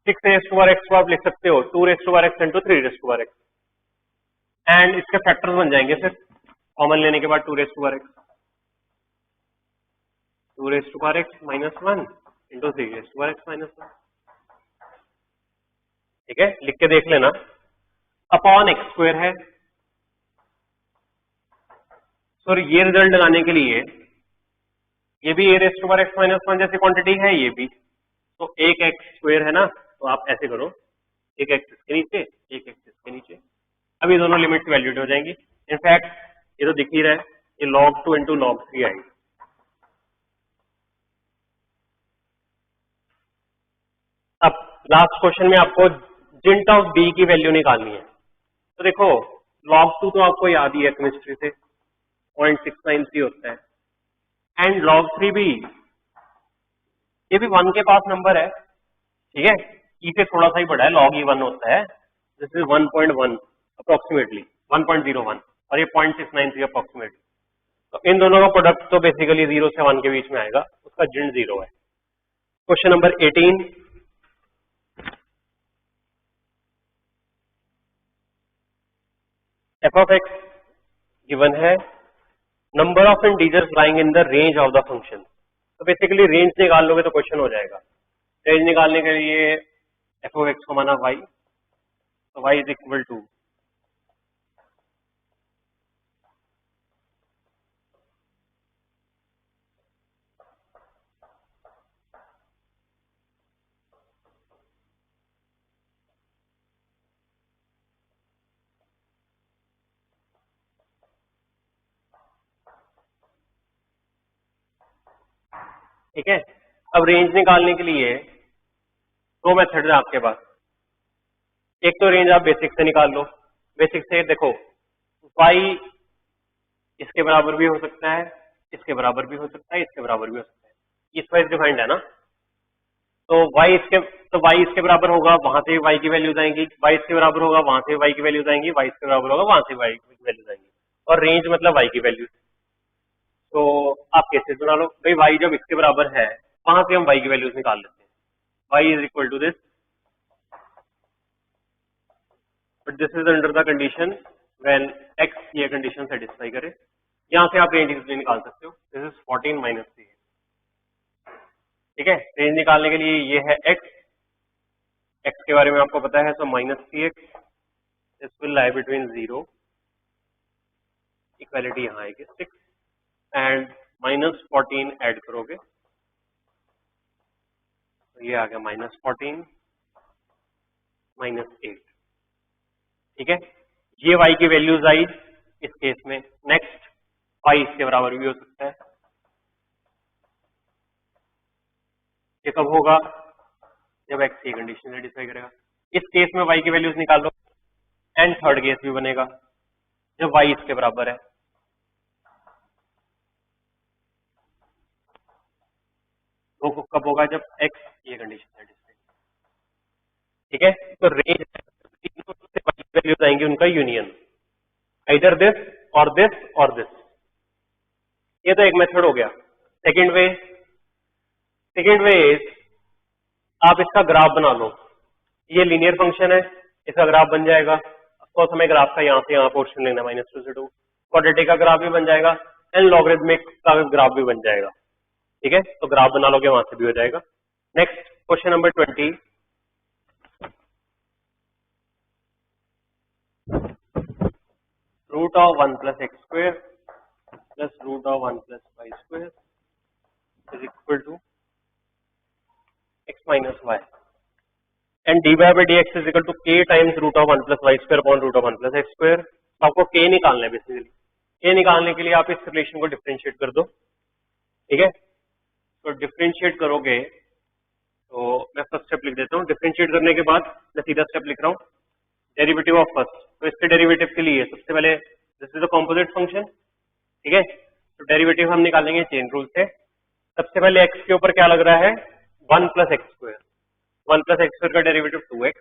A: 6⁻x को आप लिख सकते हो 2⁻x इंटू 3⁻x, एंड इसके फैक्टर्स बन जाएंगे फिर कॉमन लेने के बाद 2⁻x minus 1 into 3⁻x minus 1, ठीक है, लिख के देख लेना। अपॉन x² है, सॉरी ये रिजल्ट लगाने के लिए ये भी a⁻x माइनस 1 जैसी क्वांटिटी है, ये भी, तो एक x² है ना, तो आप ऐसे करो, एक x इसके नीचे, एक x इसके नीचे, अब ये दोनों लिमिट वैल्यूड हो जाएंगी। इनफैक्ट ये तो दिख ही रहा है, ये log2 इंटू log3 आएगी। अब लास्ट क्वेश्चन में आपको जिंट ऑफ b की वैल्यू निकालनी है। तो देखो log2 तो आपको याद ही है केमिस्ट्री से, 0.693 होता है, एंड log3 भी, ये भी 1 के पास नंबर है, ठीक है, e से थोड़ा सा ही बड़ा है, log e 1 होता है, दिस इज 1.1 अप्रोक्सीमेटली 1.01, और ये 0.693 अप्रोक्सीमेटली। तो इन दोनों का प्रोडक्ट तो बेसिकली 0 से 1 के बीच में आएगा, उसका जिंट 0 है। Question number 18, f of x given है, number of integers lying in the range of the function. तो बेसिकली रेंज निकाल लोगे तो क्वेश्चन हो जाएगा। रेंज निकालने के लिए f of x को माना y, तो y इज इक्वल टू ठीक है। अब रेंज निकालने के लिए दो मेथड है आपके पास, एक तो रेंज आप बेसिक से निकाल लो, बेसिक से देखो y इसके बराबर भी हो सकता है, इसके बराबर भी हो सकता है, इसके बराबर भी हो सकता है, इस वाइज डिफाइंड है ना, तो y इसके बराबर होगा, वहां से y की वैल्यूज आएंगी, y इसके बराबर होगा, वहां से y की वैल्यूज आएंगी, y इसके बराबर होगा, वहां से y की वैल्यूज आएंगी, और रेंज मतलब y की वैल्यूज। तो आप केसेस बना लो, भाई y जब इसके बराबर है, वहां से हम y की वैल्यूज निकाल लेते हैं, y is equal to this, but this is under the condition when x ये कंडीशन सेटिस्फाई करे। यहां से आप रेंज इजीली निकाल सकते हो, दिस इज 14 माइनस 3, ठीक है। रेंज निकालने के लिए ये है x के बारे में आपको पता है, तो -3x, this will lie between 0, equality यहाँ आएगी 6 एंड -14 ऐड करोगे तो ये आ गया -14 -8, ठीक है। ये y की वैल्यूज आई इस केस में। नेक्स्ट y इसके बराबर भी हो सकता है, ये कब होगा, जब x की कंडीशन सेटिस्फाई करेगा। इस केस में y की वैल्यूज निकालो, एंड थर्ड केस भी बनेगा जब y इसके बराबर है, तो कब होगा, जब x ये कंडीशन सेटिस्फाई, ठीक है। तो रेंज वैल्यूज आएंगी उनका यूनियन, आइदर दिस और दिस और दिस। ये तो एक मेथड हो गया। सेकंड वे इज आप इसका ग्राफ बना लो, ये लीनियर फंक्शन है, इसका ग्राफ बन जाएगा, सपोज हमें ग्राफ का यहाँ से यहाँ पोर्शन लेना है -2 से 2, क्वाड्रेटिक का ग्राफ भी बन जाएगा एंड लॉगरिथमिक का ग्राफ भी बन जाएगा। ठीक है, तो ग्राफ बना लोगे वहां से भी हो जाएगा। Next question number 20, root of 1 plus x square plus root of 1 plus y square is equal to x minus y and dy by d x is equal to k times root of 1 plus y square upon root of 1 plus x square. तो आपको k निकालना है बेसिकली। k निकालने के लिए आप इस रिलेशन को डिफरेंशिएट कर दो। ठीक है, तो डिफरेंशिएट करोगे तो मैं फर्स्ट स्टेप लिख देता हूँ। डिफरेंशिएट करने के बाद मैं सीधा स्टेप लिख रहा हूँ, डेरिवेटिव ऑफ फर्स्ट। तो इसके डेरिवेटिव के लिए सबसे पहले this is a composite function. ठीक है, तो डेरिवेटिव हम निकालेंगे चेन रूल से। सबसे पहले x के ऊपर क्या लग रहा है, 1 plus x square. 1 plus x square का derivative 2x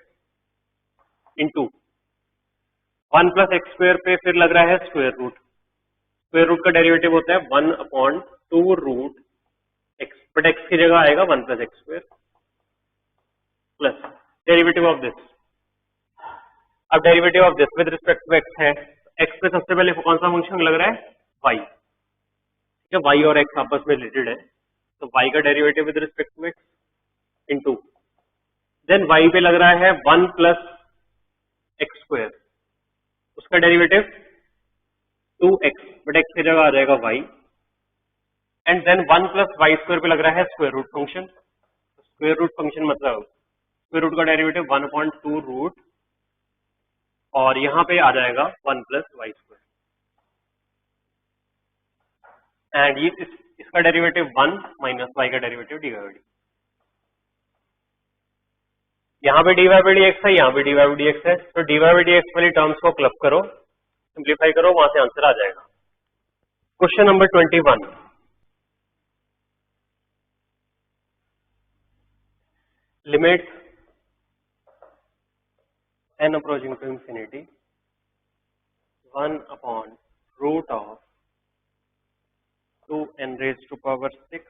A: into 1 plus x square पे फिर लग रहा है स्क्वायर रूट। स्क्वायर रूट का डेरिवेटिव होता है 1 upon 2 root x, but x की जगह आएगा 1 plus x square plus derivative of this. अब derivative of this with respect to x है, एक्स पे सबसे पहले कौन सा फंक्शन लग रहा है, वाई। ठीक है, वाई और एक्स आपस में रिलेटेड है, तो वाई का derivative with respect to x into then y पे लग रहा है 1 प्लस एक्स स्क्वायर, उसका डेरिवेटिव 2x, बट एक्स की जगह आ जाएगा y and then 1 plus y square पे लग रहा है square root function. Square root function मतलब स्क्वायर रूट का डेरिवेटिव 1/2 रूट और यहाँ पे आ जाएगा 1 प्लस वाई स्क्वायर एंड ये इसका डेरिवेटिव 1 माइनस वाई का डेरिवेटिव डी वाई डी। यहाँ पे d y by d x है, यहाँ पे d y by d x है, तो d y by d x वाली टर्म्स को क्लब करो, सिंप्लीफाई करो, वहां से आंसर आ जाएगा। Question number 21, limit n approaching to infinity 1 upon root of 2n raised to power 6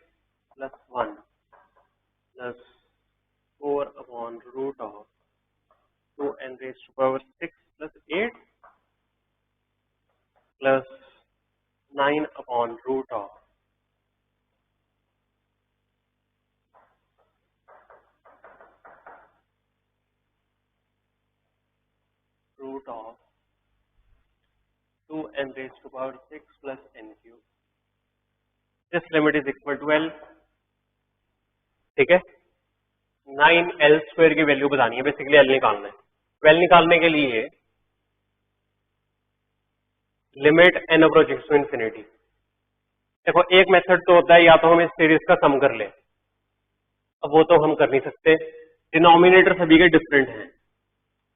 A: plus 1 plus 4 upon root of 2n raised to power 6 plus 8 plus 9 upon root of 2n raised to power 6 plus n cube. This limit is equal to L. ठीक है, 9L स्क्वायर की वैल्यू बतानी है, बेसिकली L निकालना है। L निकालने के लिए limit n approaching to infinity. देखो एक मेथड तो होता है या तो हम इस सीरीज का सम कर ले, अब वो तो हम कर नहीं सकते, डिनोमिनेटर सभी के डिफरेंट हैं,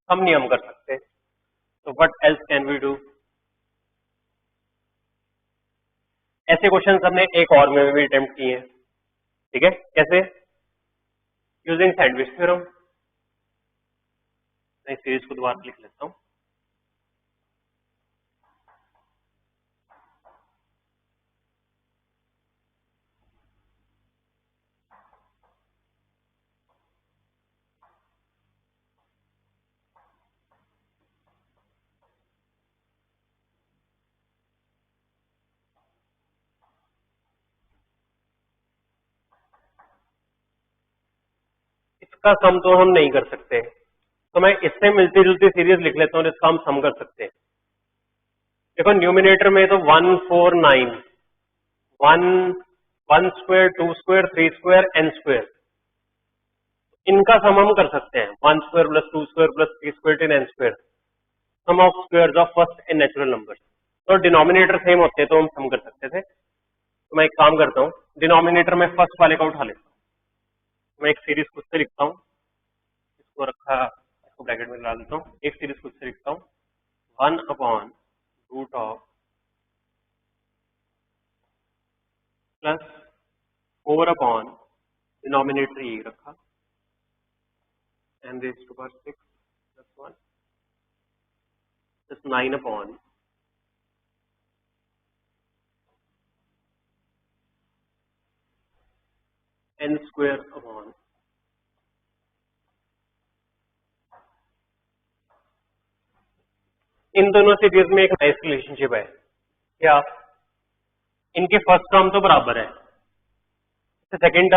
A: हम नहीं हम कर सकते, तो what else can we do. ऐसे क्वेश्चन हमने एक और में भी अटेम्प्ट किए हैं। ठीक है, कैसे, यूजिंग सैंडविच थ्योरम। मैं सीरीज को दोबारा लिख लेता हूं। इसका सम तो हम नहीं कर सकते, तो मैं इससे मिलती जुलती सीरीज लिख लेता हूँ जिसका हम सम कर सकते हैं। देखो न्यूमिनेटर में तो 1 4 9 1 square 2 square 3 square n square, इनका सम हम कर सकते हैं, 1 square plus 2 square plus 3 square ten n square, sum of squares of first n natural numbers. तो डिनोमिनेटर सेम होते तो हम सम कर सकते थे। तो मैं एक काम करता हूँ, डिनोमिनेटर में फर्स्ट वाले का उठा लेता हूँ, मैं एक सीरीज खुद से लिखता हूँ, इसको रखा, इसको ब्रैकेट में डाल देता हूँ, एक सीरीज खुद से लिखता हूँ, 1 upon root of plus 4 upon denominator ये रखा n raised to power 6 plus 1 plus 9 upon n square upon इन दोनों सीरीज में एक नाइस रिलेशनशिप है क्या, इनके फर्स्ट टर्म तो बराबर है, सेकेंड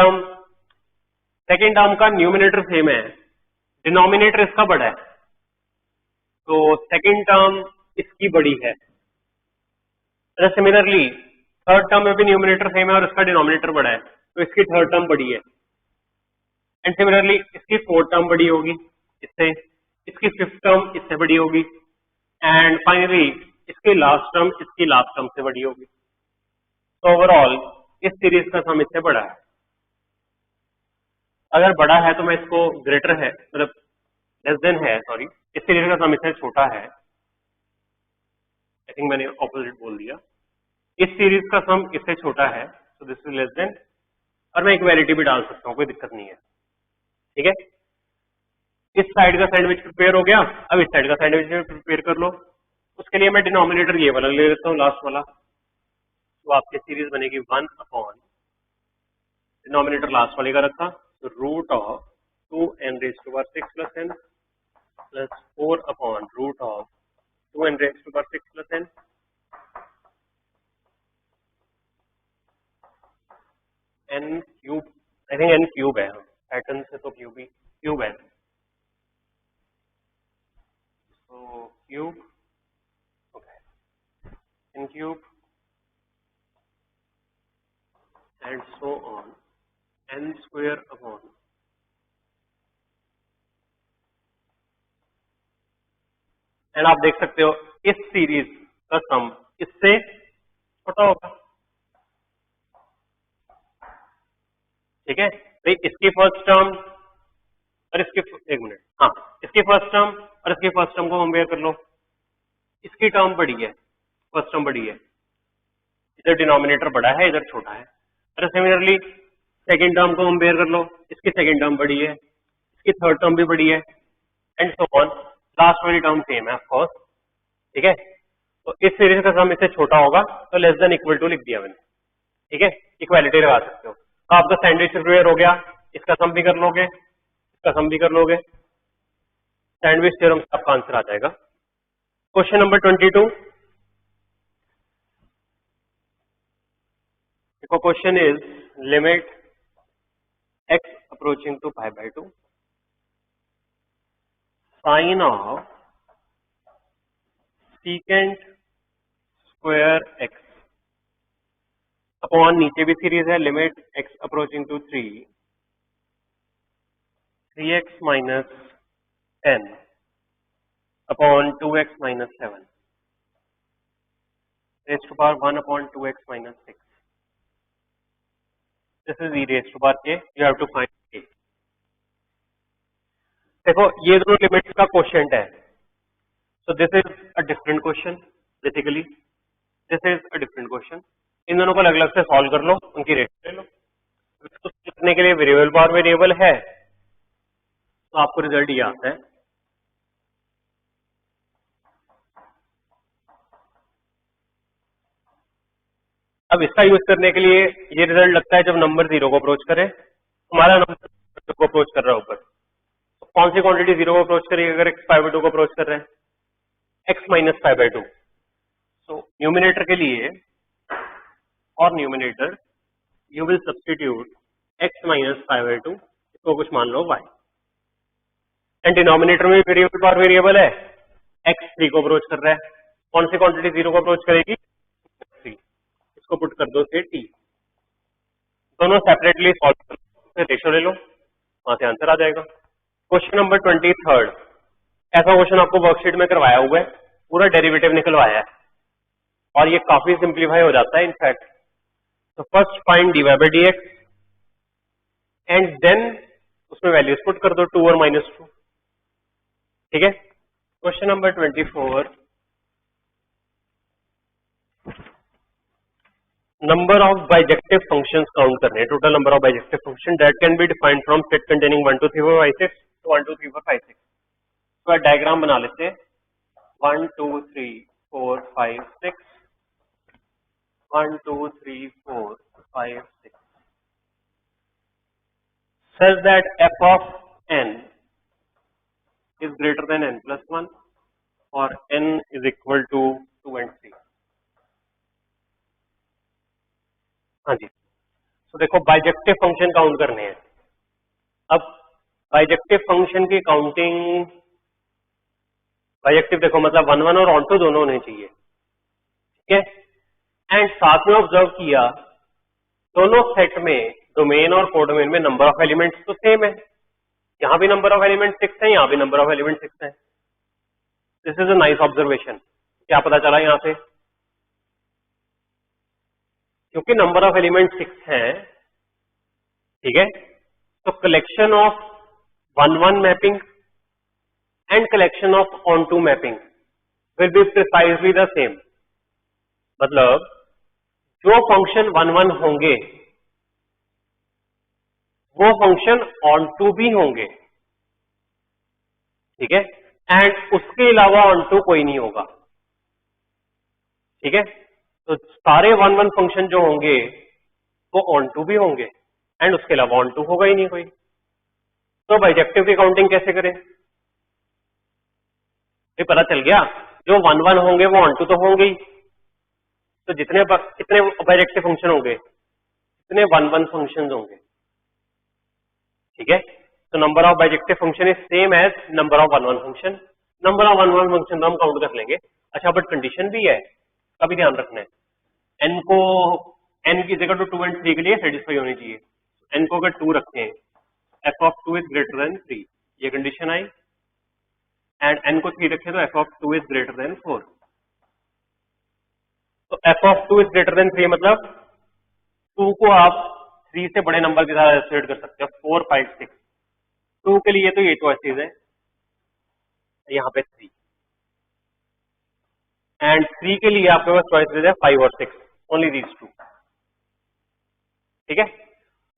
A: टर्म का न्यूमिनेटर सेम है, डिनोमिनेटर इसका बड़ा है, तो सेकेंड टर्म इसकी बड़ी है। सिमिलरली थर्ड टर्म में भी न्यूमिनेटर सेम है और इसका डिनोमिनेटर बड़ा है, तो इसकी थर्ड टर्म बड़ी है। एंड सिमिलरली इसकी फोर्थ टर्म बड़ी होगी इससे, इसकी फिफ्थ टर्म इससे बड़ी होगी, एंड फाइनली इसकी लास्ट टर्म से बड़ी होगी। तो ओवरऑल इस सीरीज का सम इससे बड़ा है। अगर बड़ा है तो मैं इसको ग्रेटर है मतलब लेस देन है, सॉरी, इस सीरीज का सम इससे छोटा है, आई थिंक मैंने ऑपोजिट बोल दिया, इस सीरीज का सम इससे छोटा है, तो दिस इज लेस देन, और मैं इक्वालिटी भी डाल सकता हूँ, कोई दिक्कत नहीं है, ठीक है। इस साइड का सैंडविच प्रिपेयर हो गया, अब इस साइड का सैंडविच प्रिपेयर कर लो। उसके लिए मैं डिनोमिनेटर ये वाला ले लेता हूँ, लास्ट वाला, तो आपकी सीरीज बनेगी 1 अपॉन, डिनोमिनेटर लास्ट वाले का रखा, तो root of 2n raise to power 6 plus n plus 4 upon root of 2n raise to power 6 plus n, n cube, I think n cube है, पैटर्न से तो क्यूब है, तो cube, okay, n cube and so on n square upon, and आप देख सकते हो इस सीरीज का सम इससे छोटा होगा, ठीक है। भाई इसकी फर्स्ट टर्म और इसकी, एक मिनट, हाँ, इसकी फर्स्ट टर्म और इसकी फर्स्ट टर्म को कंपेयर कर लो, इसकी टर्म बड़ी है, फर्स्ट टर्म बड़ी है, इधर डिनोमिनेटर बड़ा है, इधर छोटा है। और सिमिलरली सेकेंड टर्म को कंपेयर कर लो, इसकी सेकेंड टर्म बड़ी है, इसकी थर्ड टर्म भी बड़ी है, एंड सो ऑन, लास्ट वाली टर्म सेम है ऑफकोर्स, ठीक है। तो इस सीरीज का सम इससे छोटा होगा, तो लेस देन इक्वल टू लिख दिया मैंने, ठीक है, इक्वालिटी लगा सकते हो। तो आपका सैंडविच प्रिपेयर हो गया, इसका सम भी कर लोगे, इसका सम भी कर लोगे, सैंडविच थ्योरम से आपका आंसर आ जाएगा। क्वेश्चन नंबर 22, देखो question is limit x approaching to pi by 2 sine of secant square x upon, नीचे भी सीरीज है, limit x approaching to 3x minus 10 upon 2x minus 7 raise to power 1 upon 2x minus 6, this is e raise to power k, you have to find k। देखो ये दोनों लिमिट्स का क्वोशिएंट है, so this is a different question, basically this is a different question। इन दोनों को अलग अलग से सॉल्व कर लो, उनकी रेट ले लो, इसको लिखने के लिए वेरिएबल बार वेरिएबल है, तो आपको रिजल्ट ये आता है। अब इसका यूज करने के लिए ये रिजल्ट लगता है जब नंबर 0 को अप्रोच करे, हमारा नंबर को अप्रोच कर रहा है ऊपर, तो कौन सी क्वांटिटी 0 को अप्रोच करेगी अगर x पाई बाय 2 को अप्रोच कर रहे हैं, x minus pi by 2। So numerator के लिए और numerator you will substitute x minus pi by 2, इसको कुछ मान लो y, एंड डिनोमिनेटर में वेरिएबल बार वेरिएबल है, x 3 को अप्रोच कर रहा है, कौन सी क्वांटिटी 0 को अप्रोच करेगी, 3, इसको पुट कर दो से t, दोनों सेपरेटली सॉल्व कर लो, रेशियो ले लो, वहां से आंसर आ जाएगा। क्वेश्चन नंबर 23, ऐसा क्वेश्चन आपको वर्कशीट में करवाया हुआ है, पूरा डेरिवेटिव निकलवाया है और ये काफी सिंप्लीफाई हो जाता है इनफैक्ट। तो first find dy by dx and then उसमें वैल्यूज पुट कर दो 2 और -2, ठीक है। Question number 24, number of bijective functions count करने, total number of bijective function that can be defined from set containing 1 2 3 4 5 6 to 1 2 3 4 5 6। तो डायग्राम बना लेते हैं, 1 2 3 4 5 6, 1 2 3 4 5 6, such that f of n is greater than n plus 1 और n is equal to 2 and 3। हाँ जी, तो देखो बाइजेक्टिव फंक्शन काउंट करने हैं। अब बाइजेक्टिव फंक्शन की काउंटिंग, बाइजेक्टिव देखो मतलब 1 1 और ऑन टू दोनों होने चाहिए, ठीक है। एंड साथ में ऑब्जर्व किया दोनों सेट में डोमेन और कोडोमेन में नंबर ऑफ एलिमेंट्स तो सेम है, यहाँ भी नंबर ऑफ एलिमेंट 6 है, यहाँ भी नंबर ऑफ एलिमेंट 6 है। This is a nice observation. क्या पता चला यहाँ से, क्योंकि नंबर ऑफ एलिमेंट 6 है, ठीक है, तो collection of 1 1 mapping and collection of onto mapping will be precisely the same. मतलब जो फंक्शन 1 1 होंगे वो फंक्शन ऑन टू भी होंगे, ठीक है, एंड उसके अलावा ऑन टू कोई नहीं होगा, ठीक है। तो सारे 1 1 फंक्शन जो होंगे वो ऑन टू भी होंगे एंड उसके अलावा ऑन टू होगा ही नहीं कोई। तो बाइजेक्टिव की काउंटिंग कैसे करें, ये पता चल गया, जो 1 1 होंगे वो ऑन टू तो होंगे ही, तो कितने बाइजेक्टिव फंक्शन होंगे, कितने 1 1 फंक्शन होंगे, ठीक है। तो number of bijective function is same as number of 1 1 function. Number of 1 1 function तो हम काउंट कर लेंगे। अच्छा, बट कंडीशन भी है, इसका भी ध्यान रखना है। n को n की जगह तो 2 and 3 के लिए सेटिस्फाई होनी चाहिए। n को अगर 2 रखें, f of 2 is greater than 3, ये कंडीशन आई, एंड n को 3 रखें तो f of 2 is greater than 4। तो f of 2 is greater than 3 मतलब 2 को आप 3 से बड़े नंबर के साथ एसोसिएट कर सकते हो, 4 5 6। 2 के लिए तो ये चॉइसेस है, यहाँ पे 3, एंड 3 के लिए आपके पास चॉइसेस है 5 और 6, ओनली दीज 2, ठीक है।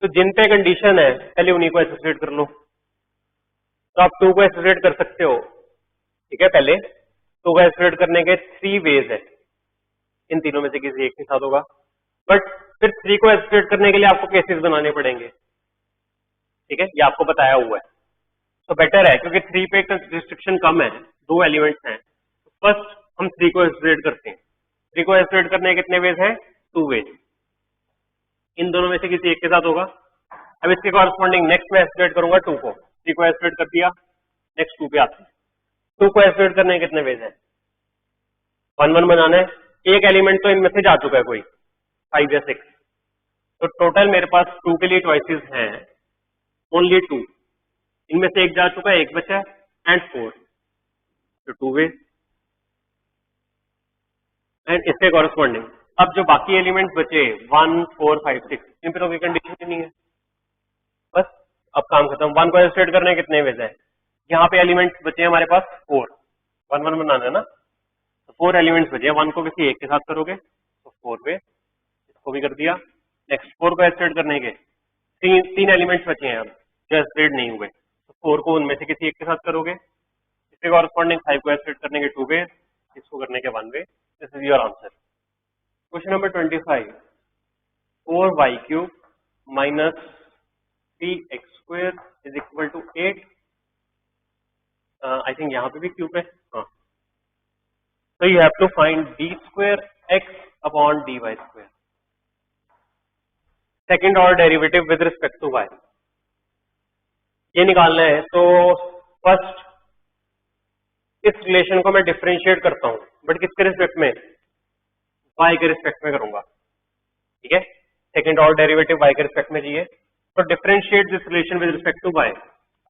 A: तो जिन पे कंडीशन है पहले उन्हीं को एसोसिएट कर लो। तो आप 2 को एसोसिएट कर सकते हो, ठीक है। पहले 2 को एसोसिएट करने के 3 वेज है, इन तीनों में से किसी एक के साथ होगा, बट फिर 3 को एसोसिएट करने के लिए आपको केसेस बनाने पड़ेंगे, ठीक है, ये आपको बताया हुआ है। तो बेटर है, क्योंकि 3 पे रिस्ट्रिक्शन कम है, 2 एलिमेंट्स हैं। फर्स्ट हम 3 को एसोसिएट करते हैं। 3 को एसोसिएट करने के कितने वेज हैं, 2 वेज, इन दोनों में से किसी एक के साथ होगा। अब इसके कॉरस्पॉन्डिंग नेक्स्ट में एसोसिएट करूंगा 2 को, 3 को एसोसिएट कर दिया, नेक्स्ट 2 पे आते हैं। 2 को एसोसिएट करने के कितने वेज हैं, 1 1 बनाना है, एक एलिमेंट तो इनमें से जा चुका है कोई, 5 या 6, तो टोटल मेरे पास 2 के लिए चॉइसेस हैं ओनली 2, इनमें से एक जा चुका है, एक बचा है, एंड 4, तो 2 वे, एंड इसके कॉरस्पॉन्डिंग अब जो बाकी एलिमेंट्स बचे 1 4 5 6, इन पे तो कोई कंडीशन ही नहीं है, बस अब काम खत्म। 1 को एसोसिएट करने के कितने वेज है, यहाँ पे एलिमेंट्स बचे हैं हमारे पास 4, 1 1 बनाना है ना, तो 4 एलिमेंट्स बचे हैं, 1 को किसी एक के साथ करोगे तो 4 वे, इसको भी कर दिया। नेक्स्ट 4 को एसोसिएट करने के 3 एलिमेंट्स बचे हैं अब जो एसोसिएट नहीं हुए, तो 4 को उनमें से किसी एक के साथ करोगे, इसके कॉरस्पॉन्डिंग 5 को एसोसिएट करने के 2 वे, इसको करने के 1 way. This is your answer. Question number 25, 4y³ minus 3x² is equal to 8। I think यहाँ पे भी क्यूब है, हाँ। So you have to find d² x upon dy², second order derivative with respect to y, ये निकालना है। तो फर्स्ट इस रिलेशन को मैं डिफरेंशिएट करता हूं, बट किसके रिस्पेक्ट में, y के रिस्पेक्ट में करूंगा, ठीक है। सेकेंड ऑर्डर डेरिवेटिव y के रिस्पेक्ट में चाहिए, तो differentiate this relation with respect to y,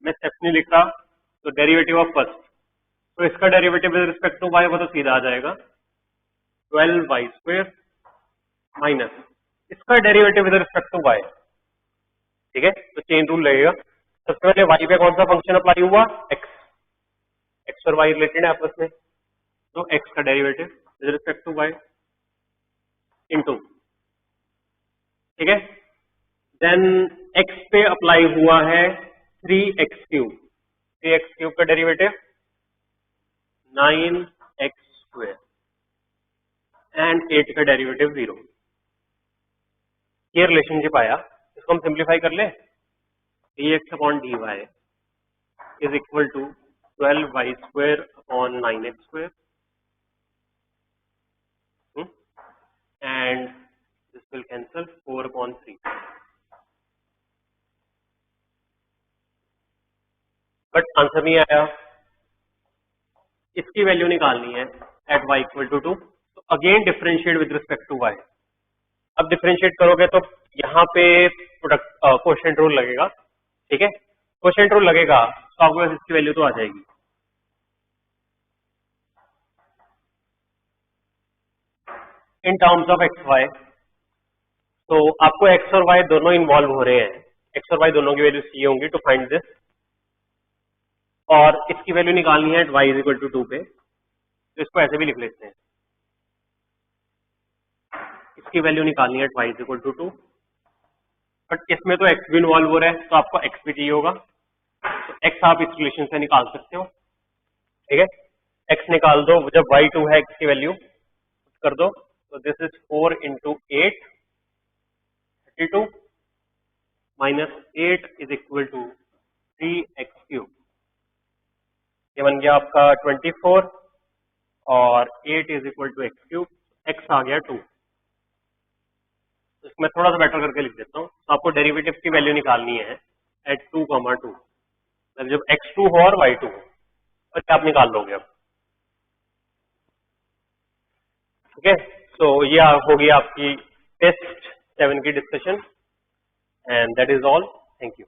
A: मैं स्टेप्स नहीं लिख रहा, तो डेरिवेटिव ऑफ फर्स्ट, तो इसका derivative with respect to y वो तो सीधा आ जाएगा 12y² माइनस इसका derivative with respect to y, ठीक है। तो चेन रूल लगेगा, सबसे पहले y पे कौन सा फंक्शन अप्लाई हुआ, x और y रिलेटेड है आपस में, तो x का derivative with respect to y into, ठीक है। देन x पे अप्लाई हुआ है 3x³ का डेरिवेटिव 9x² एंड 8 का डेरिवेटिव 0। ये रिलेशनशिप आया, इसको हम सिंप्लीफाई कर ले, dx upon dy is equal to 12y square upon 9x square, and this will cancel 4 upon 3. But answer नहीं आया. इसकी वैल्यू निकालनी है एट y इक्वल टू 2. तो again differentiate with respect to y. अब डिफरेंशिएट करोगे तो यहाँ पे प्रोडक्ट कोशेंट रूल लगेगा. ठीक है, कोशेंट रूल लगेगा तो आपके पास इसकी वैल्यू तो आ जाएगी. In terms of x y, तो आपको एक्स और वाई दोनों इन्वॉल्व हो रहे हैं. एक्स और वाई दोनों की वैल्यू चाहिए होंगी टू फाइंड दिस. और इसकी वैल्यू निकालनी है y इज इक्वल टू 2 पे. तो इसको ऐसे भी लिख लेते हैं. इसकी वैल्यू निकालनी है y is equal to 2. But इसमें तो x भी इन्वॉल्व हो रहा है तो आपको x भी चाहिए होगा. तो x आप इस रिलेशन से निकाल सकते हो. ठीक है, x निकाल दो. जब y2 है x की वैल्यू कर दो. तो this is 4 into 8 32 minus 8 is equal to 3x3. ये बन गया आपका 24 और 8 is equal to x3. x आ गया 2. इसमें थोड़ा सा बेटर करके लिख देता हूँ. तो आपको डेरिवेटिव की वैल्यू निकालनी है एट 2, 2. जब x2 हो और y2 हो तो क्या आप निकाल लोगे अब. ठीक है, तो ये होगी आपकी टेस्ट 7 की discussion. And that is all. Thank you.